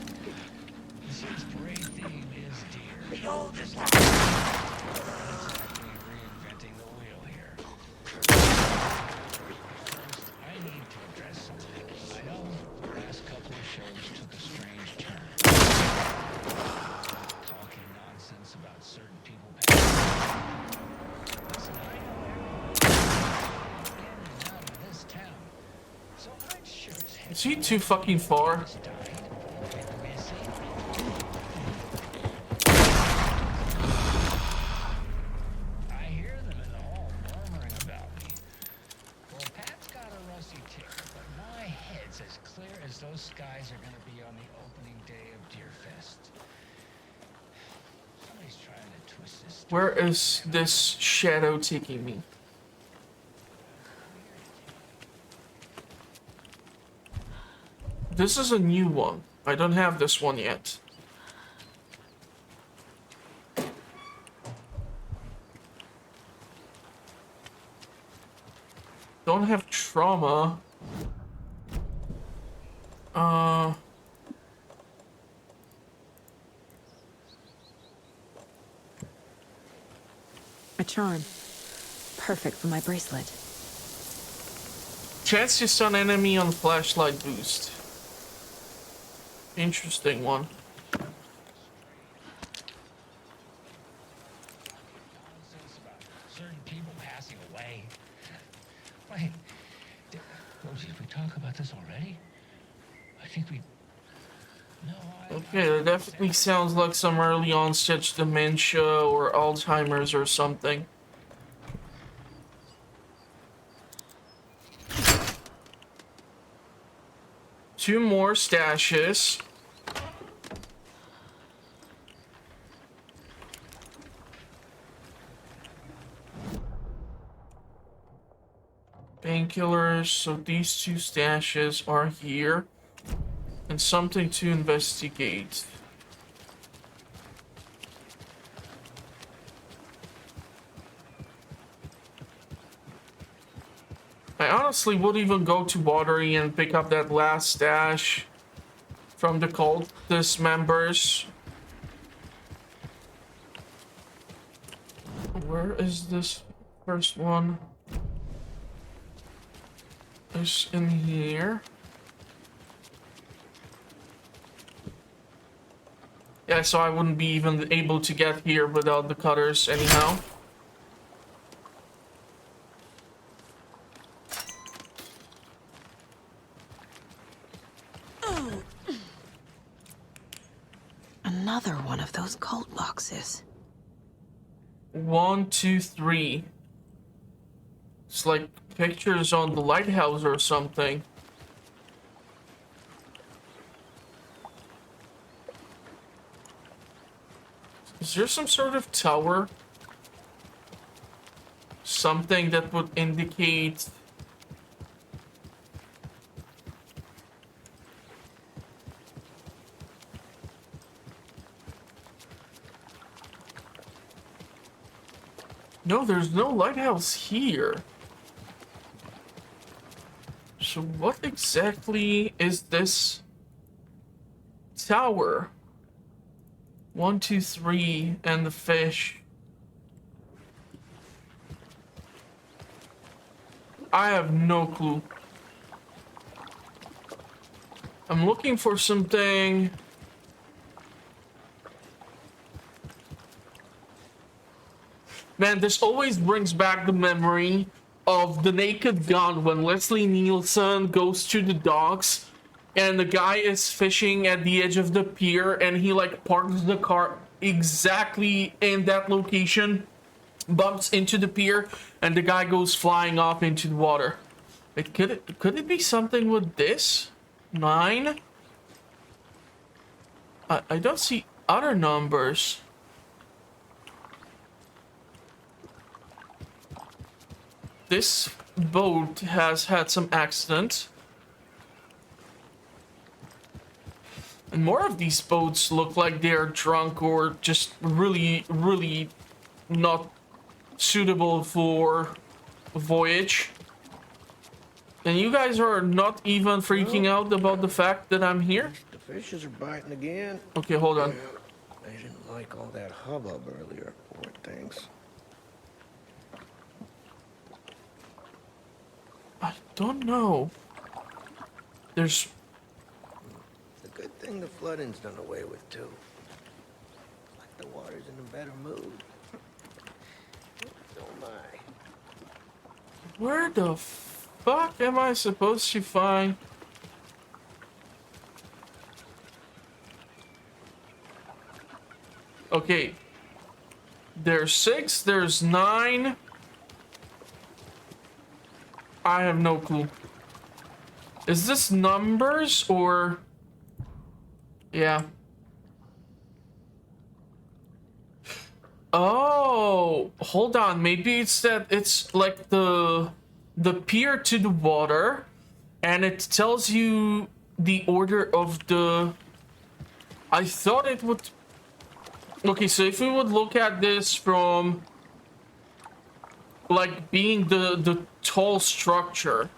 This parade theme is deer. The oldest. Not exactly reinventing the wheel here. First, I need to address something. I know the last couple of shows took a strange turn. Talking nonsense about certain people passing. Listen, I know everyone in and out of this town. So I'd sure as heck Is he too fucking far? just died and missing. I hear them in the hall murmuring about me. Well, Pat's got a rusty ticker, but my head's as clear as those skies are going to be on the opening day of Deerfest. Somebody's trying to twist this. Where is this shadow taking me? This is a new one. I don't have this one yet. Don't have trauma. A charm. Perfect for my bracelet. Chance to stun enemy on flashlight boost. Interesting one. Nonsense about certain people passing away. Wait, Rosie, did we talk about this already? I think we. No, Okay, that definitely sounds like some early onset dementia or Alzheimer's or something. Two more stashes. Painkillers, so these two stashes are here. And something to investigate. I honestly would even go to Watery and pick up that last stash from the cultist members. Where is this first one? It's in here. Yeah, so I wouldn't be even able to get here without the cutters anyhow. Another one of those cult boxes. 1, 2, 3. It's like pictures on the lighthouse or something. Is there some sort of tower? Something that would indicate... No, there's no lighthouse here. So what exactly is this tower? 1, 2, 3, and the fish. I have no clue. I'm looking for something. Man, this always brings back the memory of The Naked Gun when Leslie Nielsen goes to the docks and the guy is fishing at the edge of the pier and he like parks the car exactly in that location, bumps into the pier, and the guy goes flying off into the water. Could it be something with this? 9? I don't see other numbers. This boat has had some accident. And more of these boats look like they're drunk or just really, really not suitable for a voyage. And you guys are not even freaking out about the fact that I'm here? The fishes are biting again. Okay, hold on. They didn't like all that hubbub earlier, poor things. I don't know. There's... It's a good thing the flooding's done away with, too. Like the water's in a better mood. Oh my. Where the fuck am I supposed to find... Okay. There's 6, there's 9. I have no clue. Is this numbers or... Yeah. Oh, hold on. Maybe it's that it's like the pier to the water, and it tells you the order of the... I thought it would... Okay, so if we would look at this from like being the tall structure,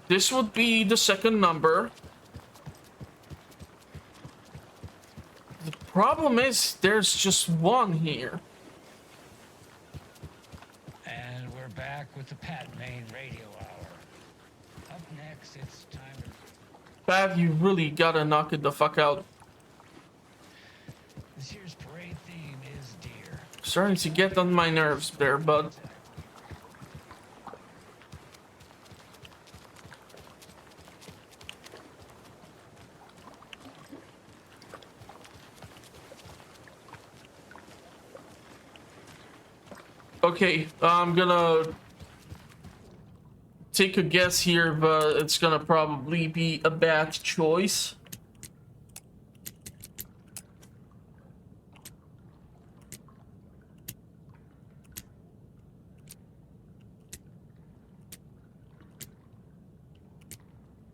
this would be the second number. The problem is there's just one here. And we're back with the Pat Main Radio Hour. Up next, it's time to... Pat, you really gotta knock it the fuck out. This year's parade theme is deer. Starting to get on my nerves there, bud. Okay, I'm gonna take a guess here, but it's gonna probably be a bad choice.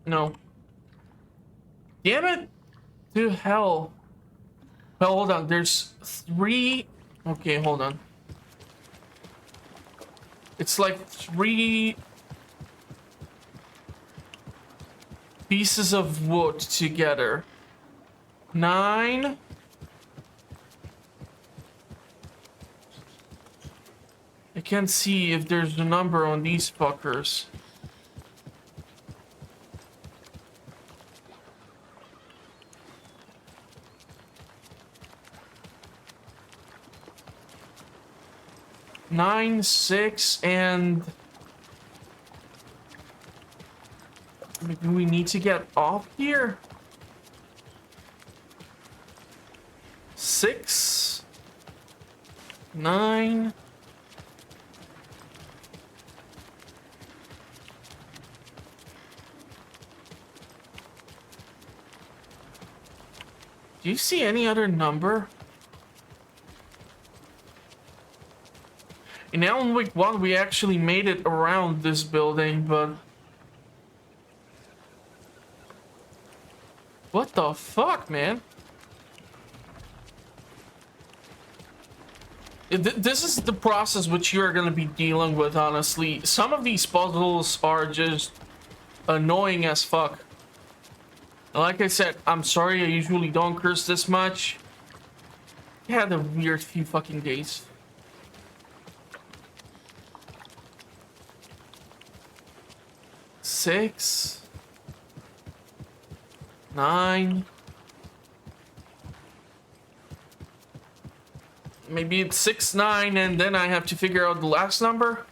No. Damn it! To hell. Well, hold on. There's 3. Okay, hold on. It's like 3 pieces of wood together. 9. I can't see if there's a number on these fuckers. Nine, 6, and do we need to get off here? 6, 9. Do you see any other number? In Alan Wake 1, we actually made it around this building, but... What the fuck, man? This is the process which you're gonna be dealing with, honestly. Some of these puzzles are just annoying as fuck. Like I said, I'm sorry, I usually don't curse this much. I had a weird few fucking days. 6, 9. Maybe it's 6, 9, and then I have to figure out the last number.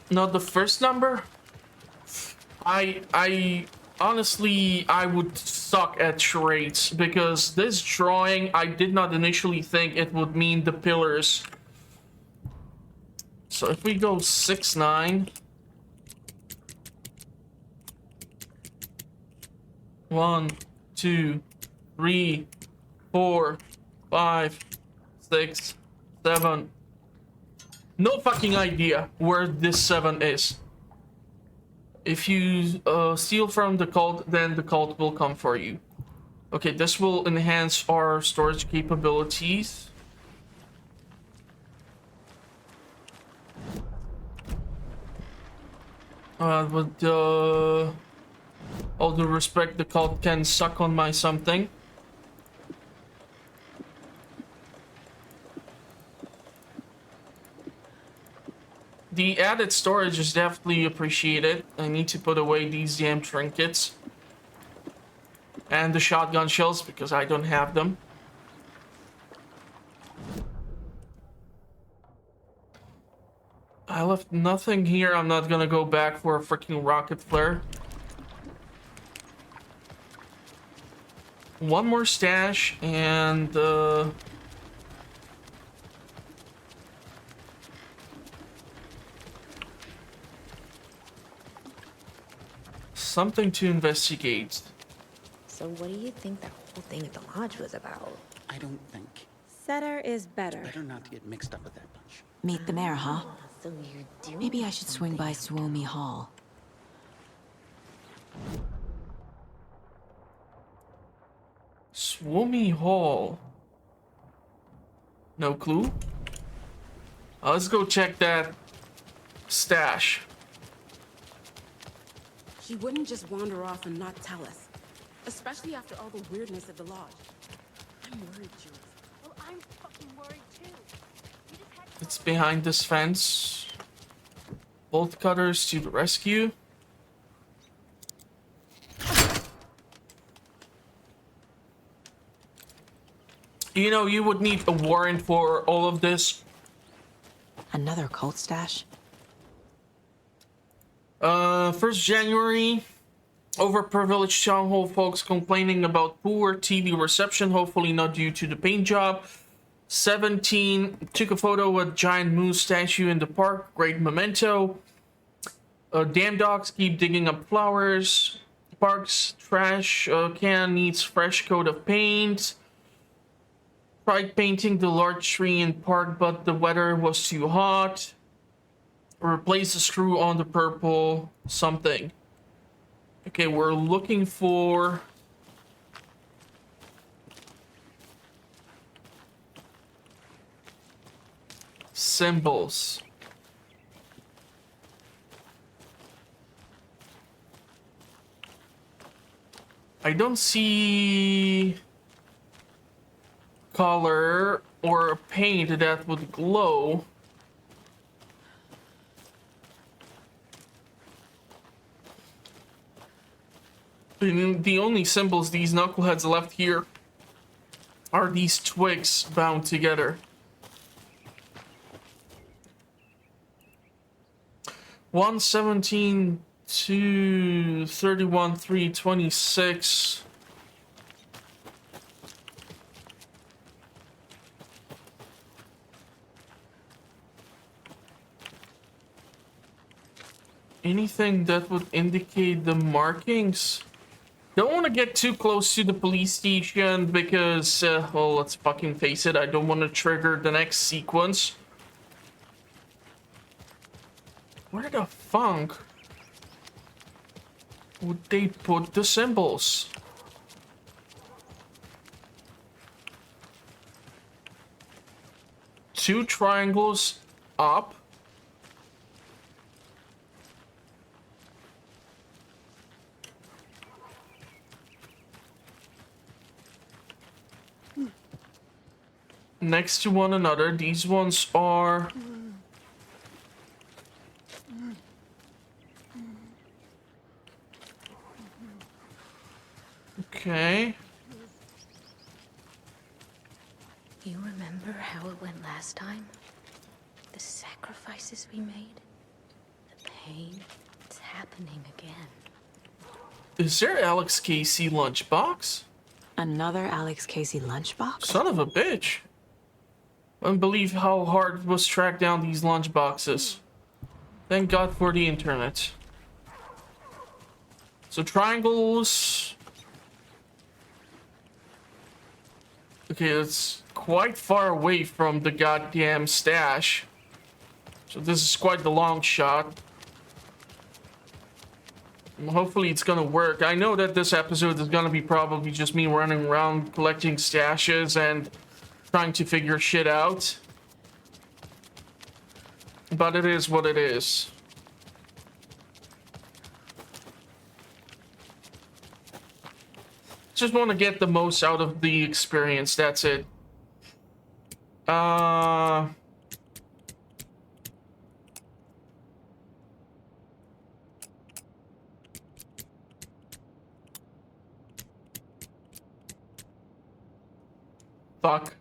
Not the first number. I honestly, I would suck at charades because this drawing, I did not initially think it would mean the pillars. So if we go 6, 9. 1, 2, 3, 4, 5, 6, 7. No fucking idea where this 7 is. If you steal from the cult, then the cult will come for you. Okay, this will enhance our storage capabilities. With all due respect, the cult can suck on my something. The added storage is definitely appreciated. I need to put away these damn trinkets. And the shotgun shells because I don't have them. I left nothing here. I'm not gonna go back for a freaking rocket flare. One more stash and something to investigate. So what do you think that whole thing at the lodge was about? I don't think. Setter is better. Better not to get mixed up with that bunch. Meet the mayor, huh? So you're doing Maybe I should swing by Suomi Hall. Suomi Hall. No clue. Let's go check that stash. She wouldn't just wander off and not tell us. Especially after all the weirdness at the lodge. I'm worried, Jules. Well, I'm fucking worried too. We just had to It's behind this fence. Bolt cutters to the rescue. You know, you would need a warrant for all of this. Another cult stash? 1st January. Overprivileged town hall folks complaining about poor TV reception, hopefully not due to the paint job. 17, took a photo with giant moose statue in the park, great memento. Damn dogs keep digging up flowers. Park's trash can needs fresh coat of paint. Tried painting the large tree in park, but the weather was too hot. Replace the screw on the purple something. Okay, we're looking for symbols. I don't see color or paint that would glow. The only symbols these knuckleheads left here are these twigs bound together. 117 to 31 326. Anything that would indicate the markings? Don't want to get too close to the police station because, well, let's fucking face it, I don't want to trigger the next sequence. Where the funk would they put the symbols? Two triangles up. Next to one another. These ones are okay. You remember how it went last time? The sacrifices we made? The pain? It's happening again. Is there Alex Casey lunchbox? Another Alex Casey lunchbox? Son of a bitch. Wouldn't believe how hard it was to track down these lunchboxes. Thank God for the internet. So triangles. Okay, it's quite far away from the goddamn stash. So this is quite the long shot. Hopefully it's gonna work. I know that this episode is gonna be probably just me running around collecting stashes and trying to figure shit out. But it is what it is. just want to get the most out of the experience, that's it. Fuck.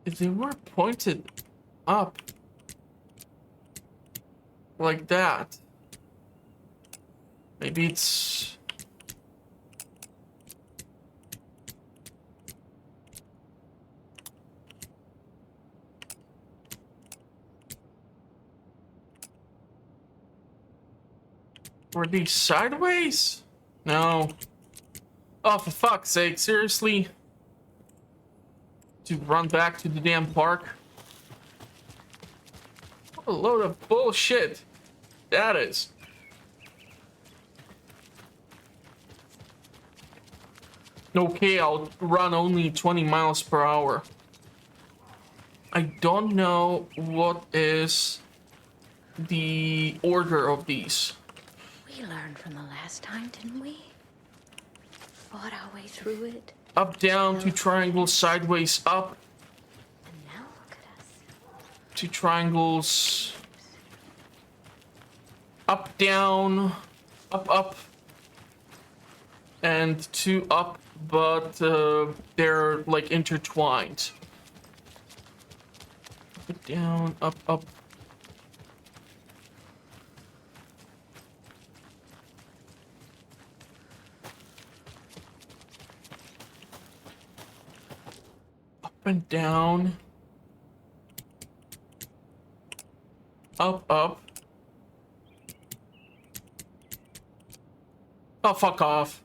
If they were pointed up like that, maybe it's... Were these sideways? No. Oh, for fuck's sake, seriously? To run back to the damn park? What a load of bullshit that is. Okay, I'll run only 20 miles per hour. I don't know what is the order of these. We learned from the last time, didn't we? Fought our way through it. Up, down, to triangles, sideways, up. And now look at us. Two triangles. Up, down, up. And two up, but they're like intertwined. Up, down, up. Up and down. Up. Oh, fuck off.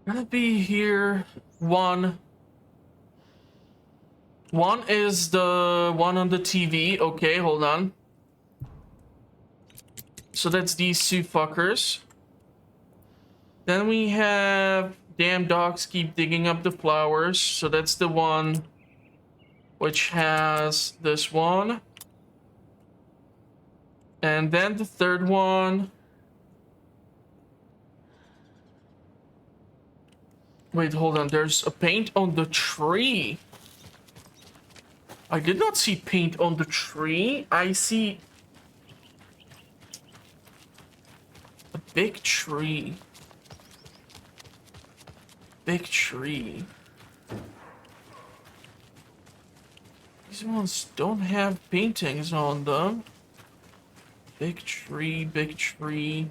Gonna be here. One is the one on the TV. Okay, hold on. So that's these two fuckers. Then we have damn dogs keep digging up the flowers. So that's the one which has this one. And then the third one. Wait, hold on. There's a paint on the tree. I did not see paint on the tree. I see a big tree. Big tree. These ones don't have paintings on them. Big tree, big tree.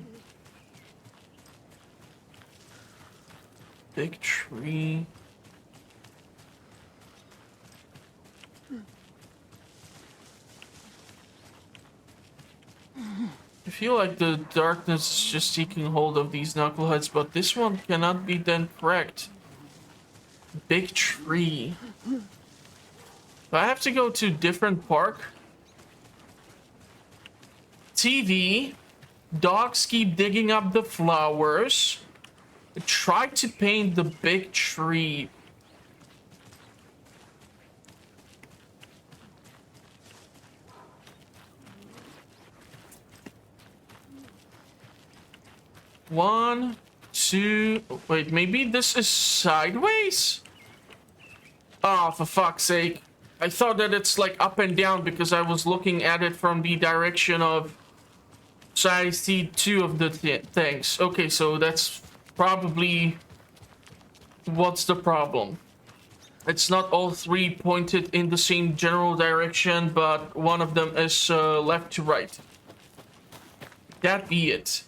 Big tree. I feel like the darkness is just taking hold of these knuckleheads, but this one cannot be then correct. Big tree. Do I have to go to a different park? TV. Dogs keep digging up the flowers. Try to paint the big tree. One, two. Wait, maybe this is sideways? Oh, for fuck's sake. I thought that it's like up and down because I was looking at it from the direction of... So I see two of the things. Okay, so that's probably what's the problem. It's not all three pointed in the same general direction, but one of them is left to right. That be it.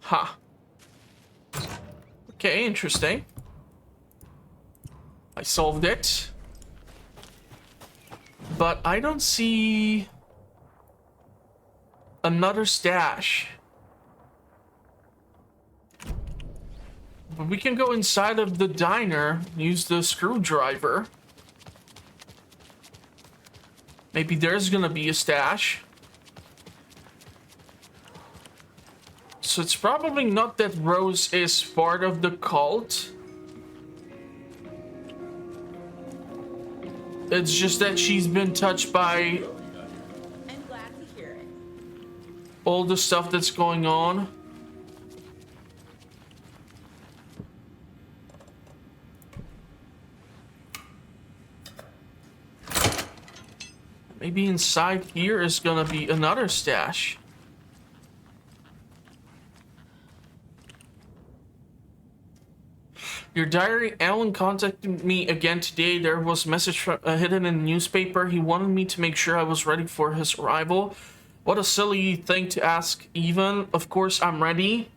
Ha. Okay, interesting. I solved it. But I don't see another stash. But we can go inside of the diner, use the screwdriver. Maybe there's gonna be a stash. So it's probably not that Rose is part of the cult. It's just that she's been touched by I'm glad to hear it. all the stuff that's going on. Maybe inside here is gonna be another stash. Your diary, Alan contacted me again today. There was a message hidden in the newspaper. He wanted me to make sure I was ready for his arrival. What a silly thing to ask, even. Of course, I'm ready.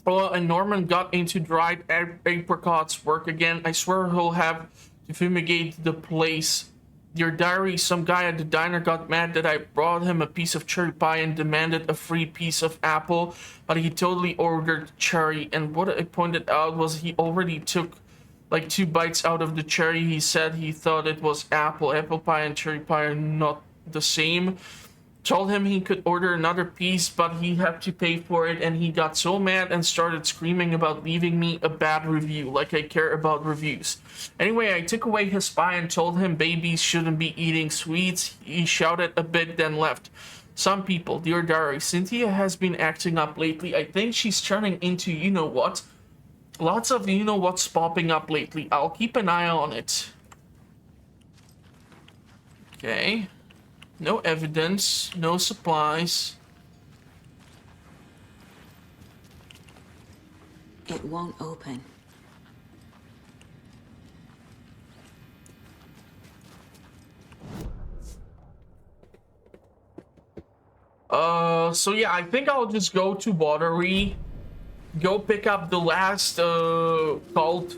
Oh, and Norman got into dried apricots work again. I swear he'll have to fumigate the place. Your diary, some guy at the diner got mad that I brought him a piece of cherry pie and demanded a free piece of apple, but he totally ordered cherry. And what I pointed out was he already took like 2 bites out of the cherry. He said he thought it was apple. Apple pie and cherry pie are not the same. Told him he could order another piece, but he had to pay for it, and he got so mad and started screaming about leaving me a bad review, like I care about reviews. Anyway, I took away his pie and told him babies shouldn't be eating sweets. He shouted a bit, then left. Some people, dear diary, Cynthia has been acting up lately. I think she's turning into you-know-what. Lots of you-know-what's popping up lately. I'll keep an eye on it. Okay. No evidence, no supplies. It won't open. So yeah, I think I'll just go to Watery, go pick up the last cult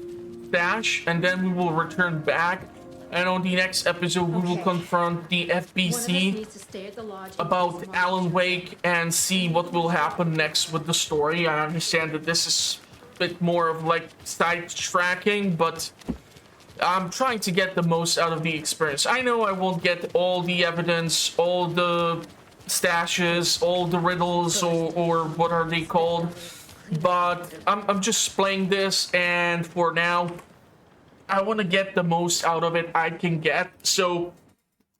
stash, and then we will return back. And on the next episode, we will confront the FBC about Alan Wake and see what will happen next with the story. I understand that this is a bit more of like sidetracking, but I'm trying to get the most out of the experience. I know I won't get all the evidence, all the stashes, all the riddles, or what are they called, but I'm just playing this, and for now, I want to get the most out of it I can get. So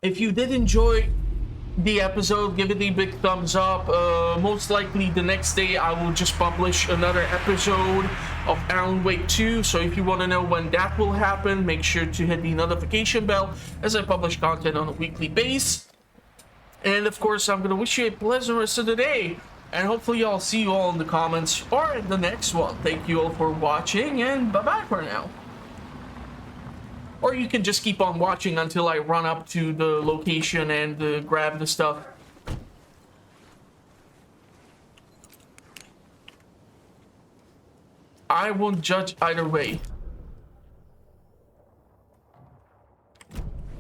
if you did enjoy the episode, give it a big thumbs up. Most likely the next day I will just publish another episode of Alan Wake 2. So if you want to know when that will happen, make sure to hit the notification bell as I publish content on a weekly basis. And of course, I'm going to wish you a pleasant rest of the day. And hopefully I'll see you all in the comments or in the next one. Thank you all for watching, and bye-bye for now. Or you can just keep on watching until I run up to the location and grab the stuff. I won't judge either way.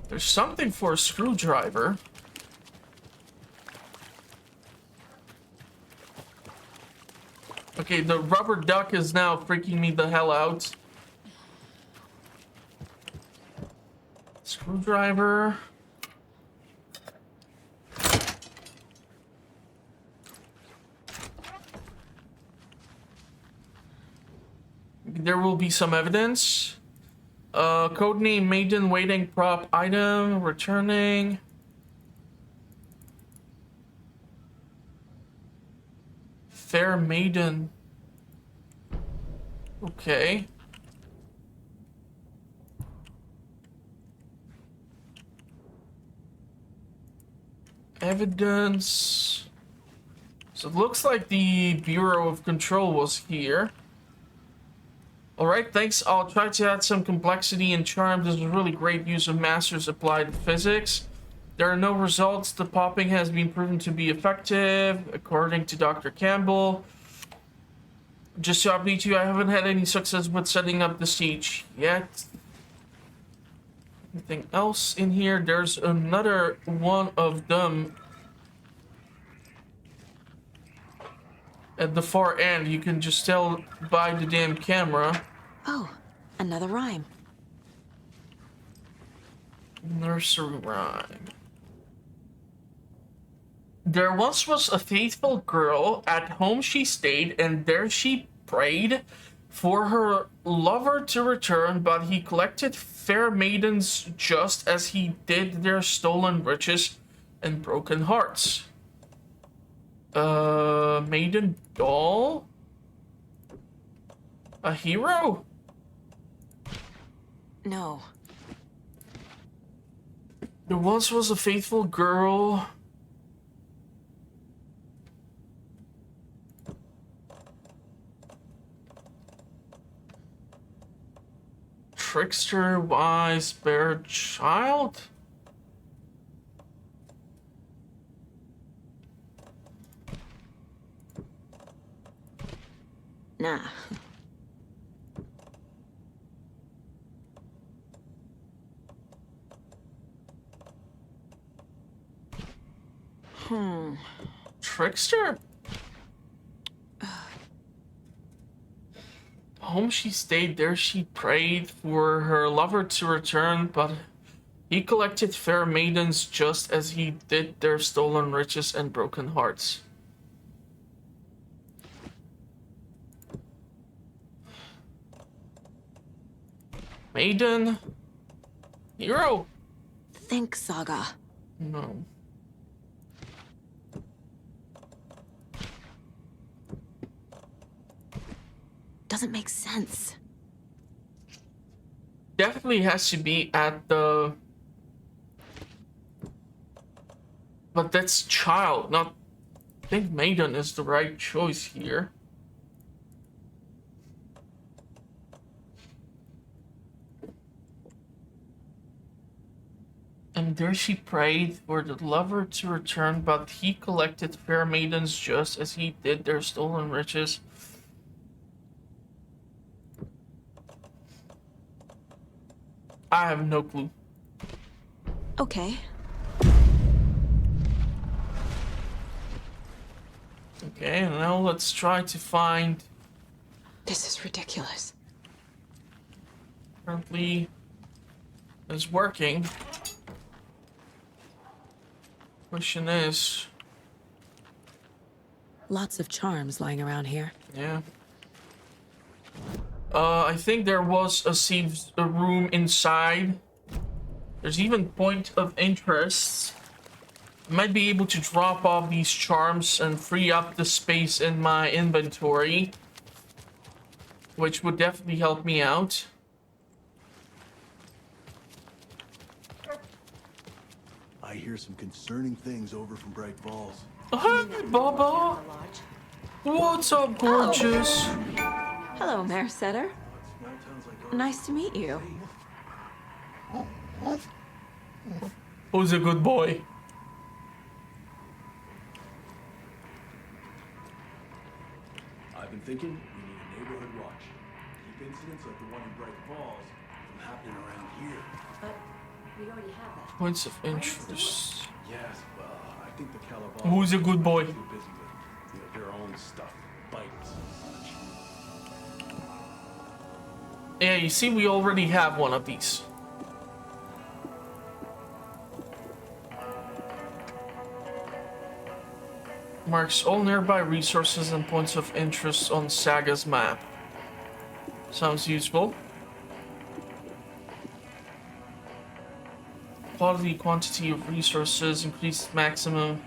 There's something for a screwdriver. Okay, the rubber duck is now freaking me the hell out. Screwdriver. There will be some evidence. Codename Maiden waiting prop item returning. Fair Maiden. Okay. Evidence. So it looks like the Bureau of Control was here. Alright, thanks. I'll try to add some complexity and charm. This is a really great use of Master's applied physics. There are no results. The popping has been proven to be effective, according to Dr. Campbell. Just to update you, I haven't had any success with setting up the siege yet. Anything else in here? There's another one of them. At the far end, you can just tell by the damn camera. Oh, another rhyme. Nursery rhyme. There once was a faithful girl, at home she stayed, and there she prayed for her lover to return, but he collected fair maidens just as he did their stolen riches and broken hearts. Maiden doll? A hero? No. There once was a faithful girl. Trickster, wise, bear, child? Nah. Trickster? Home she stayed, there she prayed for her lover to return, but he collected fair maidens just as he did their stolen riches and broken hearts. Maiden? Hero? Think, Saga. No. Doesn't make sense. Definitely has to be at the... But that's child, not... I think maiden is the right choice here. And there she prayed for the lover to return, but he collected fair maidens just as he did their stolen riches. I have no clue. Okay. Okay, now let's try to find... This is ridiculous. Apparently is working. Question is... Lots of charms lying around here. Yeah. I think there was a room inside. There's even point of interest. I might be able to drop off these charms and free up the space in my inventory, which would definitely help me out. I hear some concerning things over from Brightfalls. Hey, Baba! What's up, gorgeous? Hello, Mare Setter. Nice to meet you. Who's a good boy? I've been thinking we need a neighborhood watch. Keep incidents like the one in Bright Falls from happening around here. But we already have that. Points of interest. Yes, well, I think the Calabar... Who's a good boy? Too busy with their own stuff, bites and such. Yeah, you see, we already have one of these. Marks all nearby resources and points of interest on Saga's map. Sounds useful. Quality, quantity of resources, increased maximum.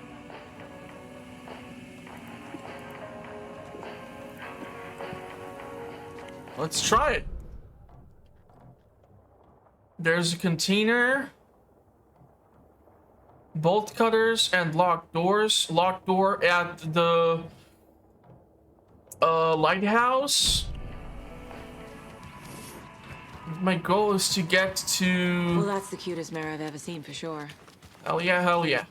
Let's try it. There's a container. Bolt cutters and locked doors. Locked door at the lighthouse. My goal is to get to... Well, that's the cutest mare I've ever seen for sure. Hell yeah, hell yeah.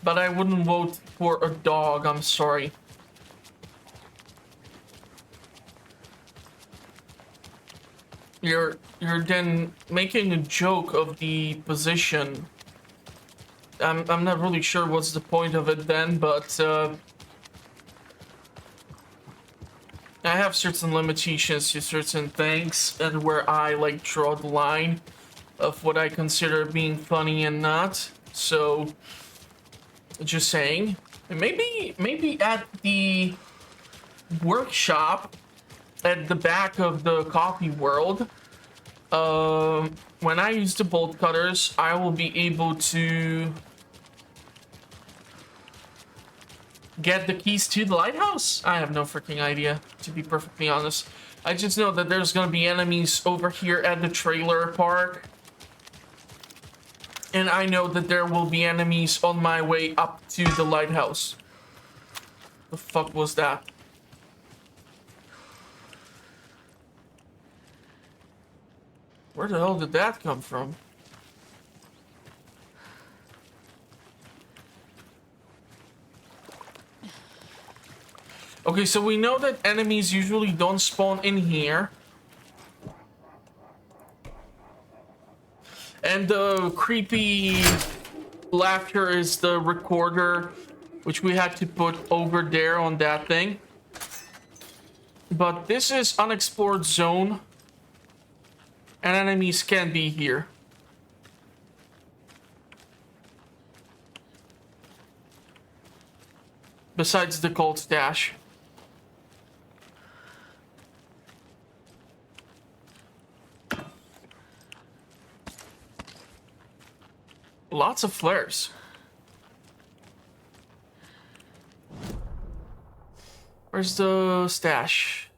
But I wouldn't vote for a dog, I'm sorry. You're then making a joke of the position. I'm not really sure what's the point of it then, but I have certain limitations to certain things, and where I like draw the line of what I consider being funny and not. So, just saying. And maybe at the workshop at the back of the coffee world, when I use the bolt cutters, I will be able to get the keys to the lighthouse. I have no freaking idea, to be perfectly honest. I just know that there's gonna be enemies over here at the trailer park. And I know that there will be enemies on my way up to the lighthouse. The fuck was that? Where the hell did that come from? Okay, so we know that enemies usually don't spawn in here. And the creepy laughter is the recorder, which we had to put over there on that thing. But this is unexplored zone. And enemies can be here. Besides the cold stash. Lots of flares. Where's the stash?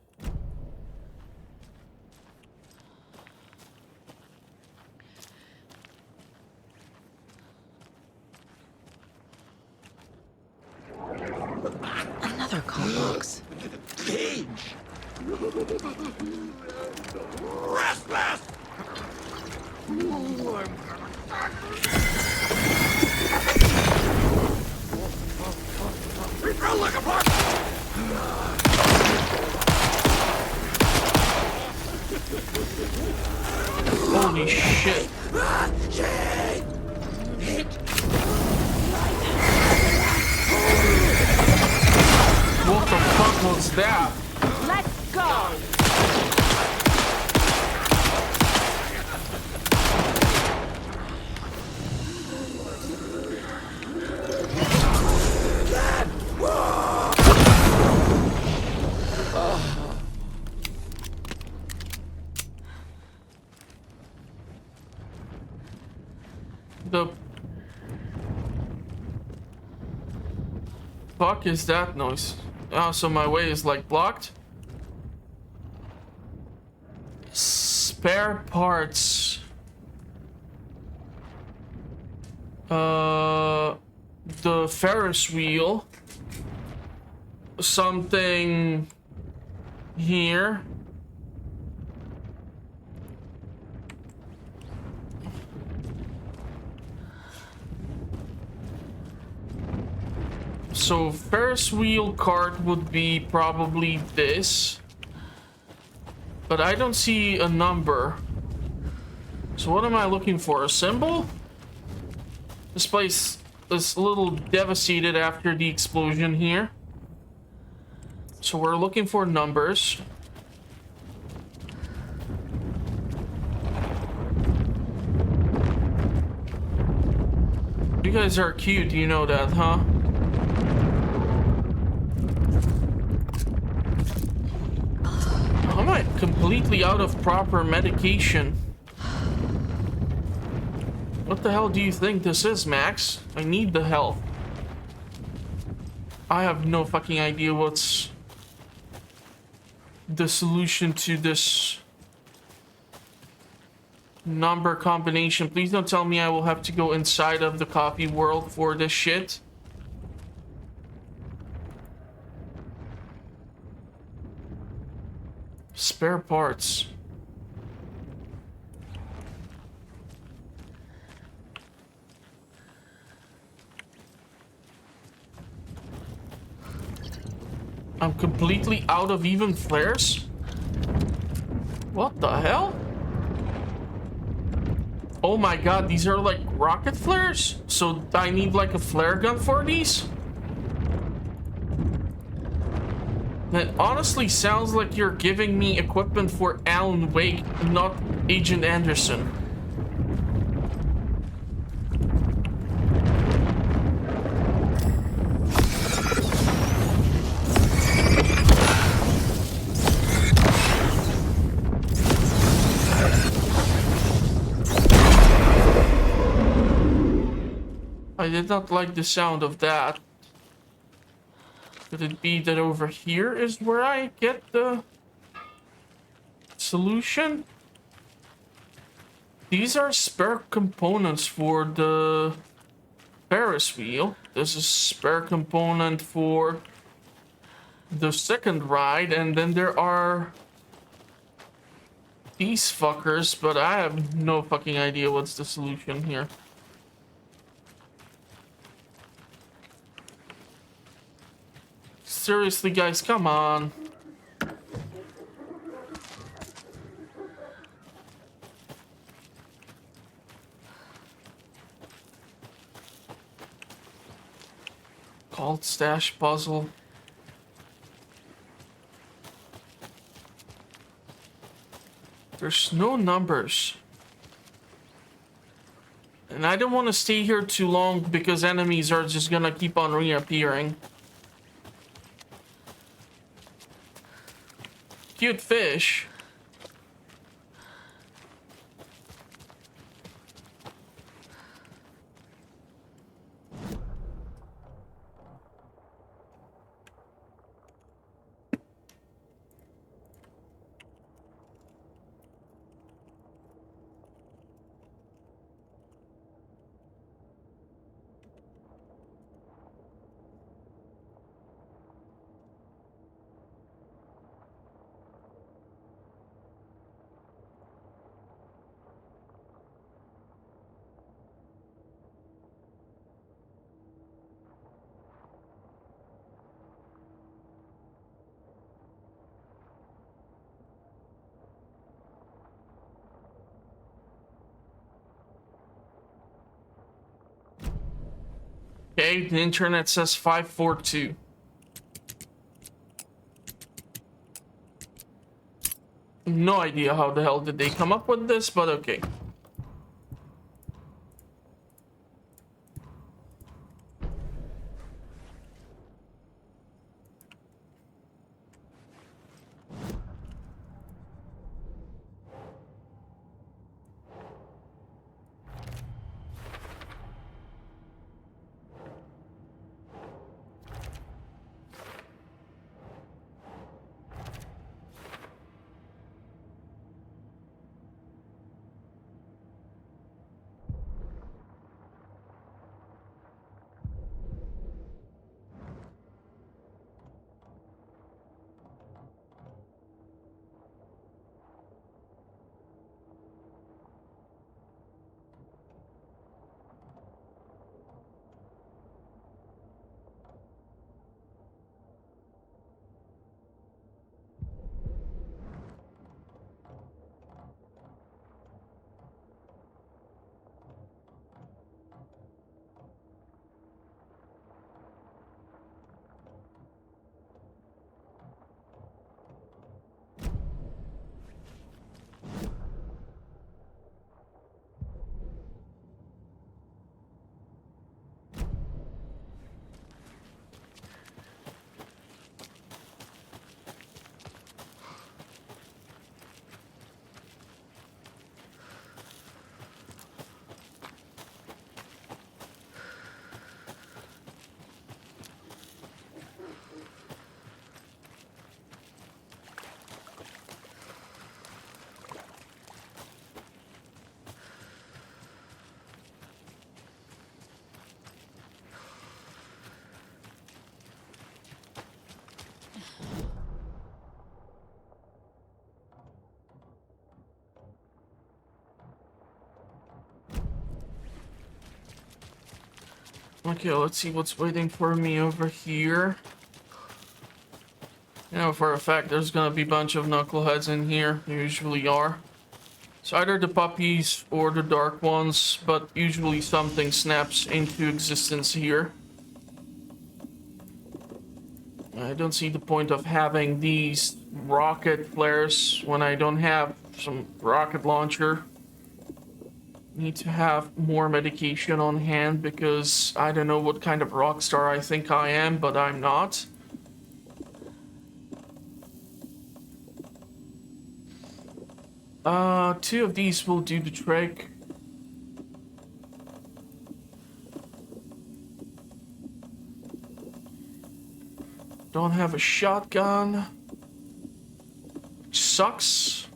Another call box. Cage! Restless! Refill like a block! Holy shit. What the fuck was that? Let's go! The fuck is that noise? Oh, so my way is like blocked. Spare parts. The Ferris wheel. Something here. So Ferris wheel cart would be probably this. But I don't see a number. So what am I looking for? A symbol? This place is a little devastated after the explosion here. So we're looking for numbers. You guys are cute, you know that, huh? Am I completely out of proper medication? What the hell do you think this is, Max? I need the help. I have no fucking idea what's the solution to this number combination. Please don't tell me I will have to go inside of the coffee world for this shit. Spare parts. I'm completely out of even flares? What the hell? Oh my god, these are like rocket flares? So I need like a flare gun for these? It honestly sounds like you're giving me equipment for Alan Wake, not Agent Anderson. I did not like the sound of that. Could it be that over here is where I get the solution? These are spare components for the Ferris wheel. This is spare component for the second ride, and then there are these fuckers, but I have no fucking idea what's the solution here. Seriously, guys, come on. Called stash puzzle. There's no numbers. And I don't want to stay here too long because enemies are just gonna keep on reappearing. Cute fish. Okay, the internet says 542. No idea how the hell did they come up with this, but okay. Okay, let's see what's waiting for me over here. You know, for a fact, there's gonna be a bunch of knuckleheads in here. There usually are. It's either the puppies or the dark ones, but usually something snaps into existence here. I don't see the point of having these rocket flares when I don't have some rocket launcher. Need to have more medication on hand because I don't know what kind of rock star I think I am, but I'm not. Two of these will do the trick. Don't have a shotgun. Which sucks.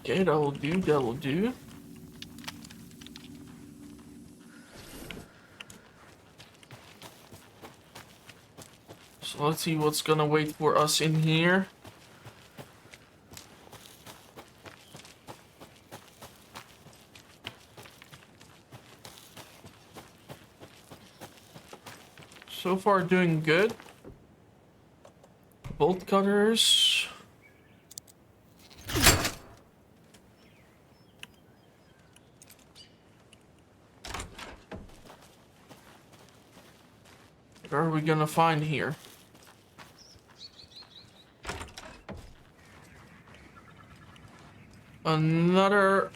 Okay, that'll do, that'll do. So let's see what's gonna wait for us in here. So far doing good. Bolt cutters. What are we gonna find here? Another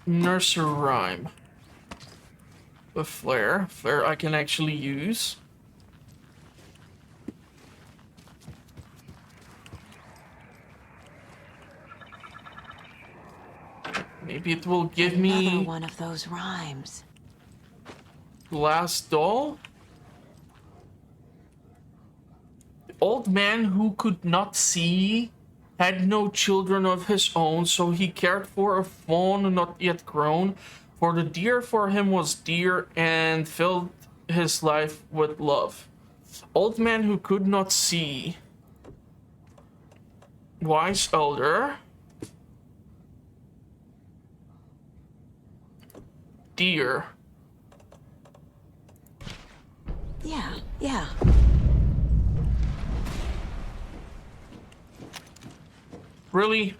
nursery rhyme. A flare. Flare I can actually use. Maybe it will give me another one of those rhymes. Glass doll. The old man who could not see had no children of his own, so he cared for a fawn not yet grown. For the deer for him was dear and filled his life with love. Old man who could not see. Wise elder. Deer. Yeah. Really?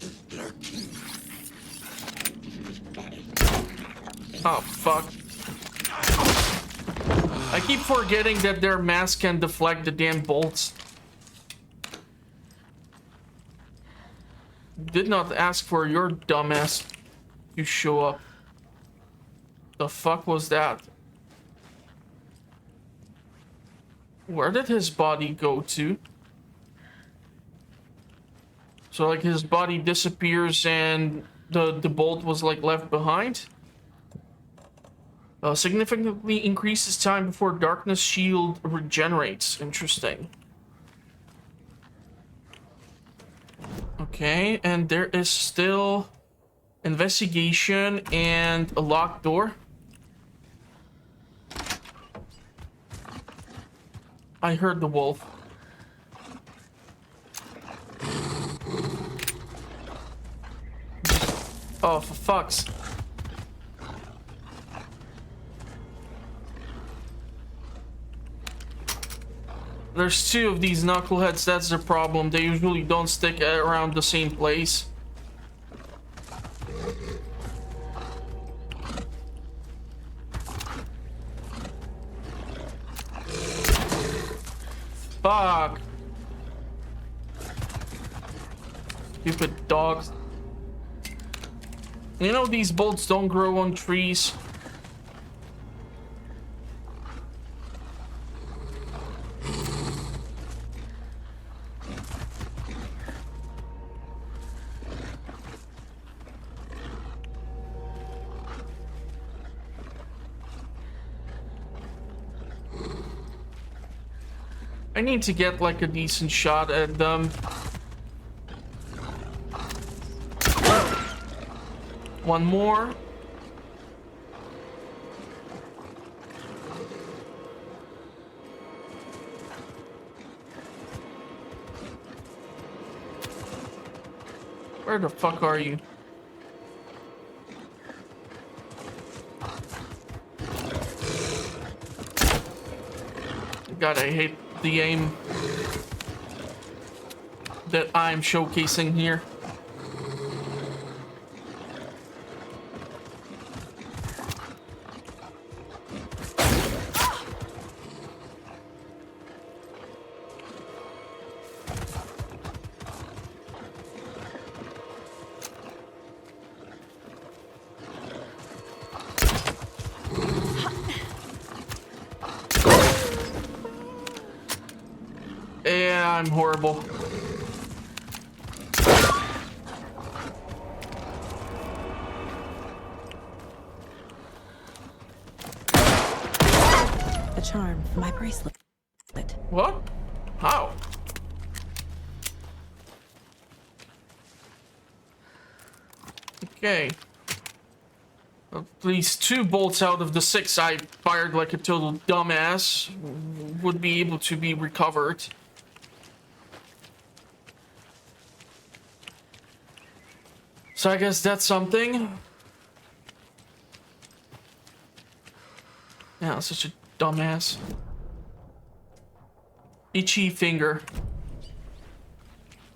Oh, fuck. I keep forgetting that their mask can deflect the damn bolts. Did not ask for your dumbass to show up. The fuck was that? Where did his body go to? So like his body disappears and the bolt was like left behind? Significantly increases time before darkness shield regenerates. Interesting. Okay, and there is still investigation and a locked door. I heard the wolf. Oh, for fuck's. There's two of these knuckleheads, that's the problem. They usually don't stick around the same place. Fuck. Stupid dogs. You know these bolts don't grow on trees. I need to get like a decent shot at them. One more. Where the fuck are you? God, I hate the aim that I'm showcasing here. I'm horrible. A charm for my bracelet. What? How? Okay. At least 2 bolts out of the 6 I fired like a total dumbass would be able to be recovered. So I guess that's something. Yeah, such a dumbass. Itchy finger.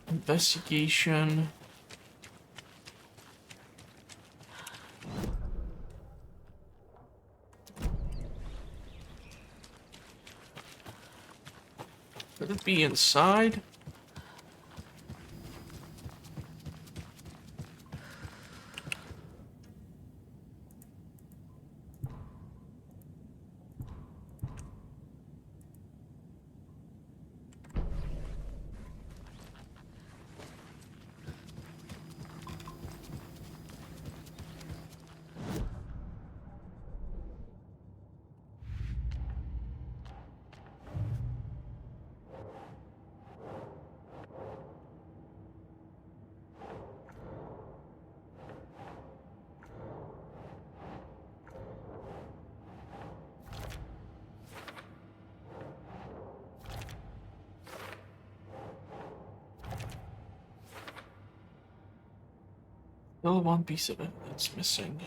Investigation. Could it be inside? Still one piece of it that's missing.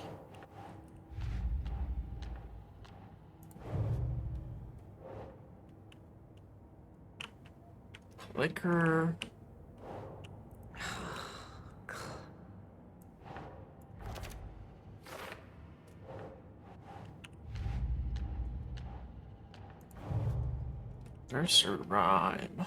Liquor. There's a rhyme.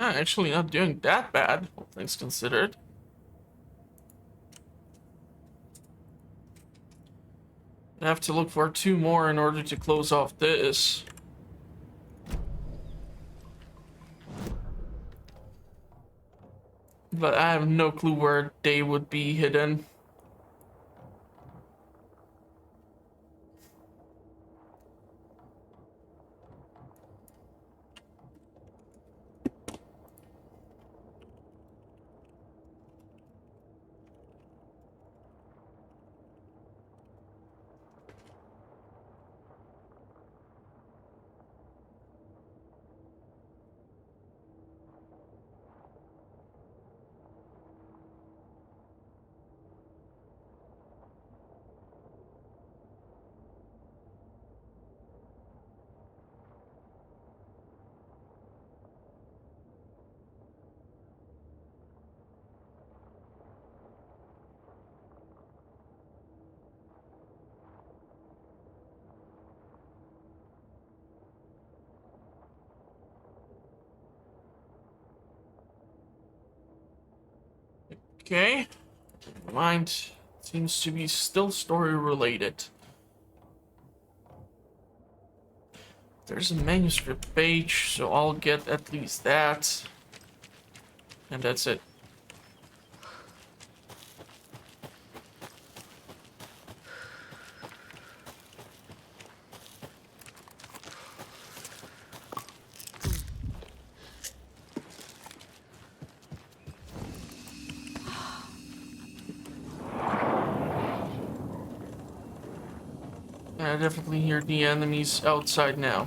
Actually not doing that bad, all things considered. I have to look for 2 more in order to close off this. But I have no clue where they would be hidden. Okay. Mine seems to be still story related. There's a manuscript page, so I'll get at least that. And that's it. I definitely hear the enemies outside now.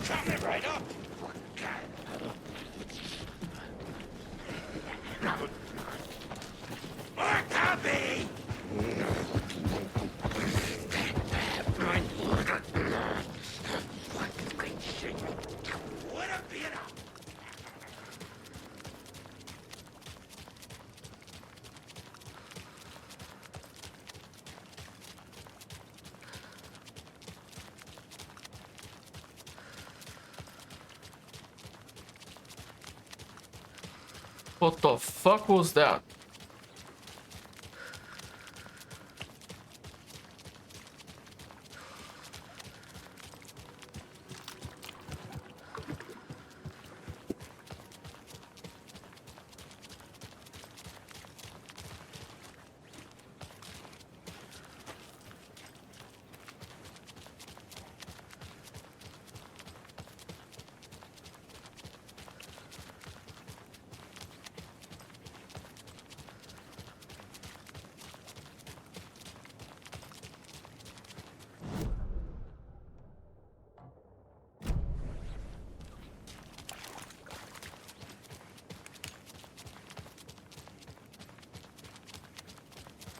Coming right up. More copy. What a beat up. What the fuck was that?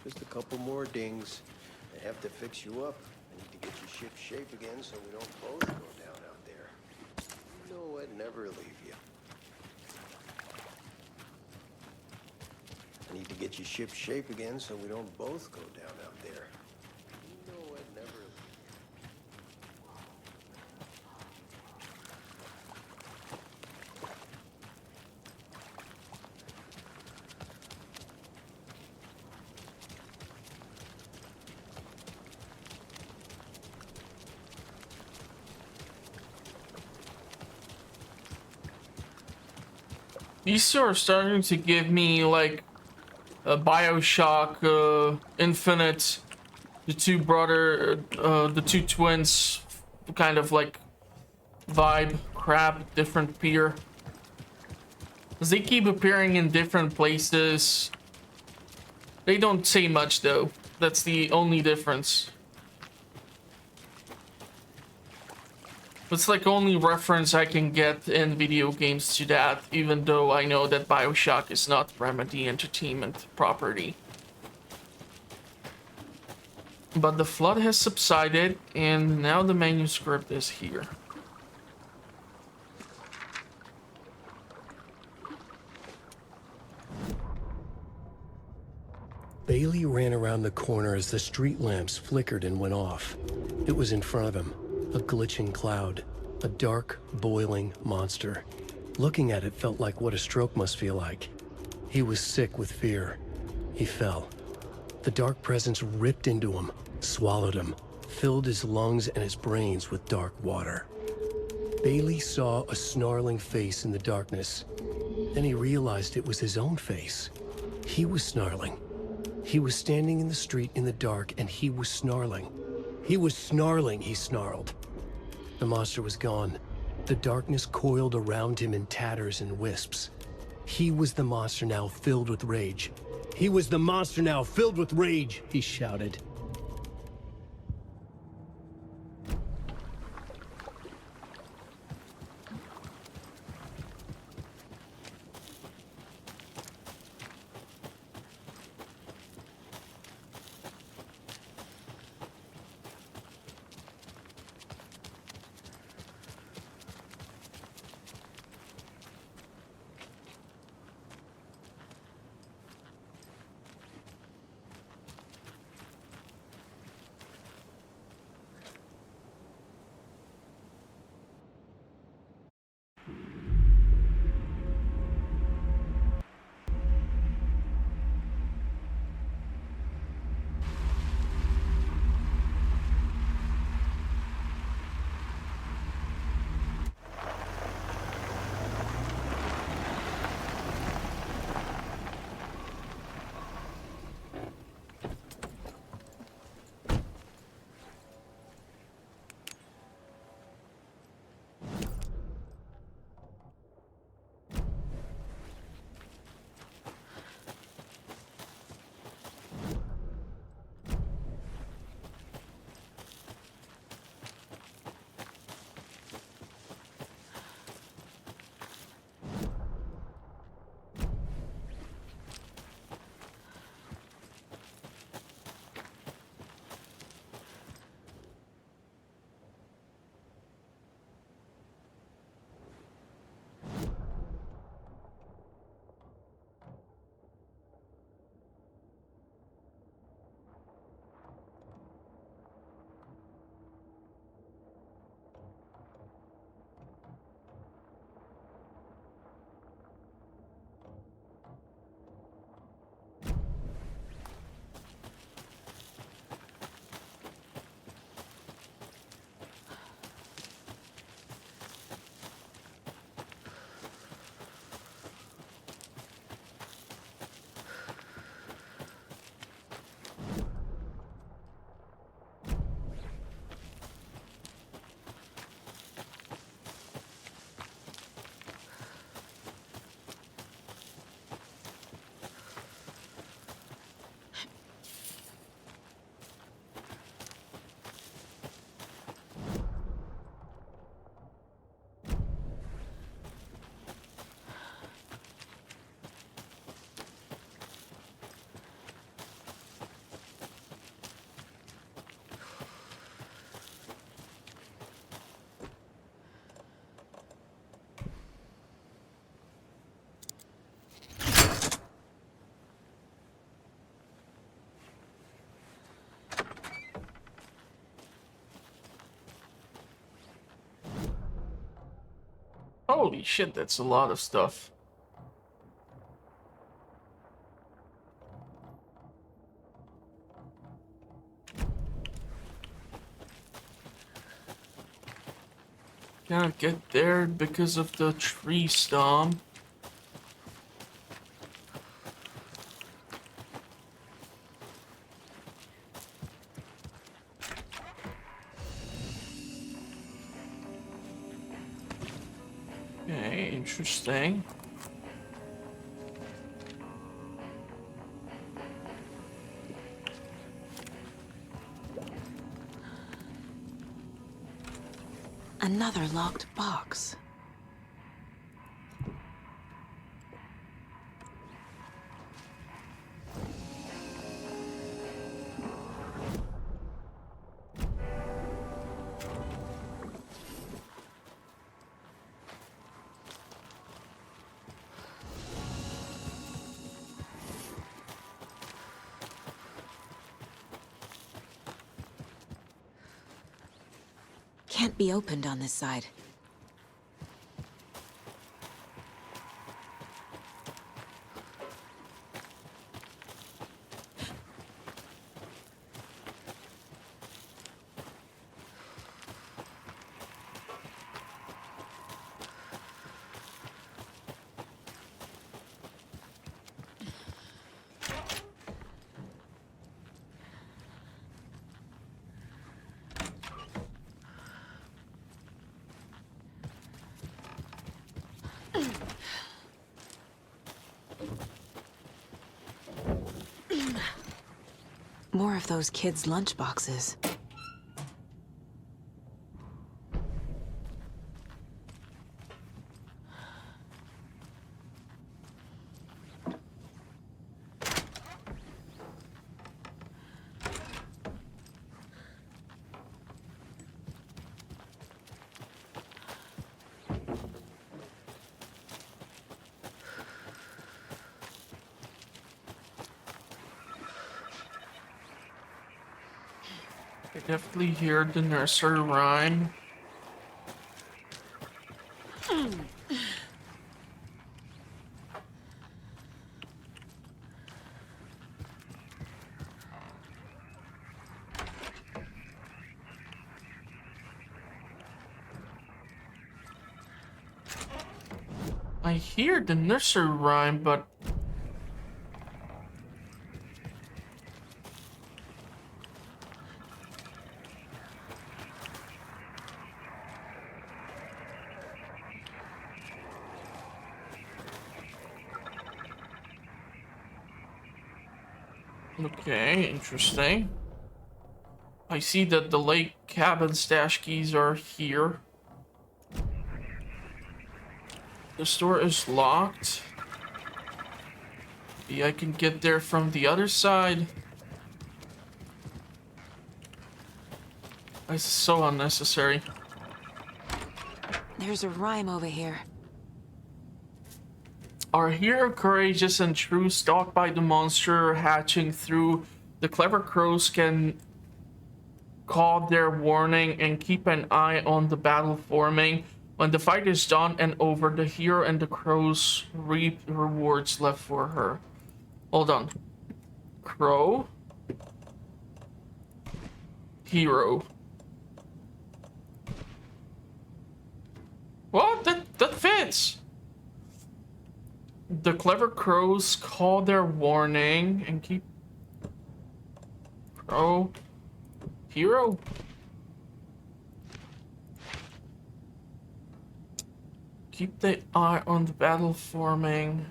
Just a couple more dings. I have to fix you up. I need to get your ship shape again so we don't both go down out there. You know I'd never leave you. I need to get your ship shape again so we don't both go down out there. You know I'd never leave you. These two are starting to give me like a BioShock, Infinite, the the two twins kind of like vibe, crap, different peer. 'Cause they keep appearing in different places. They don't say much though. That's the only difference. It's like only reference I can get in video games to that, even though I know that BioShock is not Remedy Entertainment property. But the flood has subsided, and now the manuscript is here. Bailey ran around the corner as the street lamps flickered and went off. It was in front of him. A glitching cloud, a dark, boiling monster. Looking at it felt like what a stroke must feel like. He was sick with fear. He fell. The dark presence ripped into him, swallowed him, filled his lungs and his brains with dark water. Bailey saw a snarling face in the darkness. Then he realized it was his own face. He was snarling. He was standing in the street in the dark, and he was snarling. He was snarling, he snarled. The monster was gone. The darkness coiled around him in tatters and wisps. He was the monster now filled with rage. He was the monster now filled with rage, he shouted. Holy shit, that's a lot of stuff. Can't get there because of the tree stomp. Okay, interesting. Another locked box. Can't be opened on this side. More of those kids' lunchboxes. I definitely hear the nursery rhyme. I hear the nursery rhyme, but okay, interesting. I see that the lake cabin stash keys are here. The store is locked. Maybe I can get there from the other side. This is so unnecessary. There's a rhyme over here. Our hero, courageous and true, stalked by the monster hatching through. The clever crows can call their warning and keep an eye on the battle forming. When the fight is done and over, the hero and the crows reap rewards left for her. Hold on. Crow. Hero. What? That fits! The clever crows call their warning and keep... Crow. Hero. Keep the eye on the battle forming.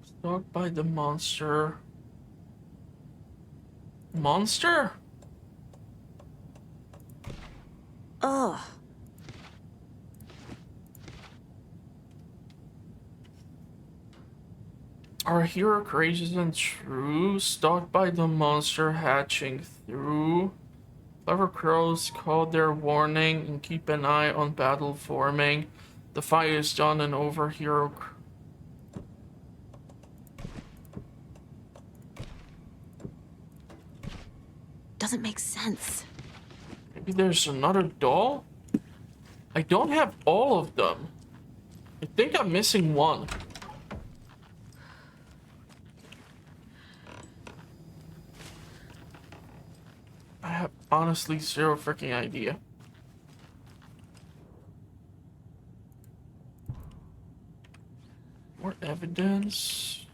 Stalked by the monster. Monster? Ugh. Our hero courageous and true, stalked by the monster hatching through. Clever crows called their warning and keep an eye on battle forming. The fight is done and over, hero. Doesn't make sense. Maybe there's another doll? I don't have all of them. I think I'm missing one. I have honestly zero freaking idea. More evidence.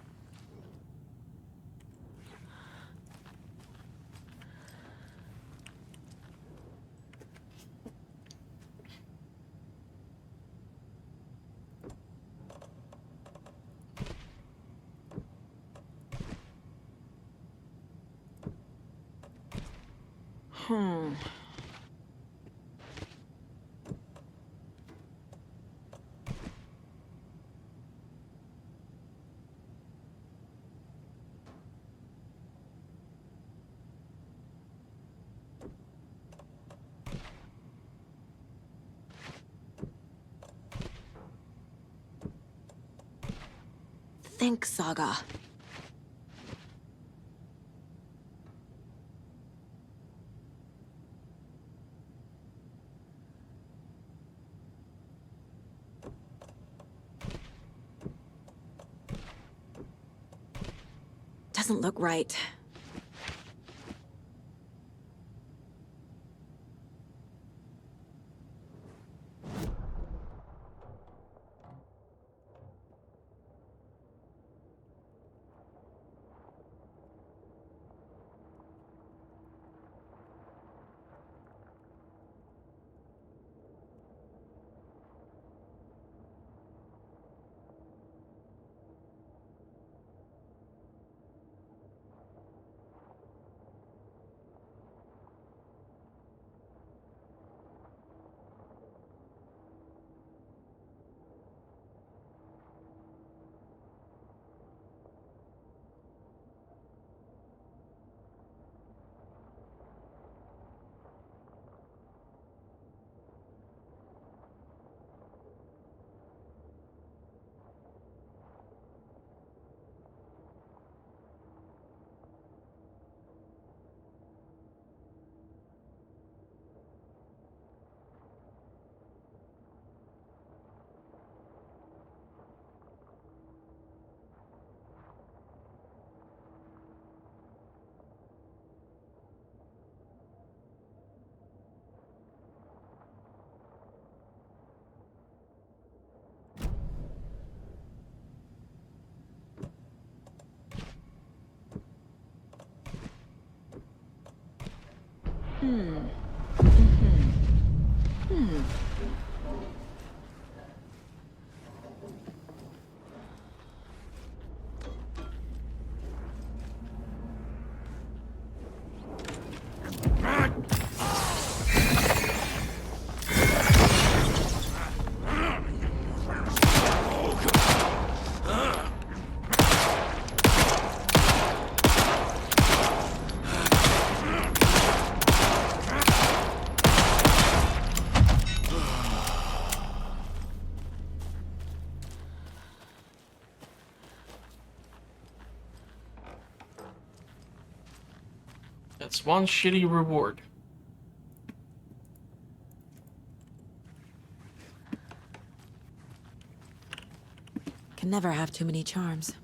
Think, Saga. Doesn't look right. That's one shitty reward. Can never have too many charms.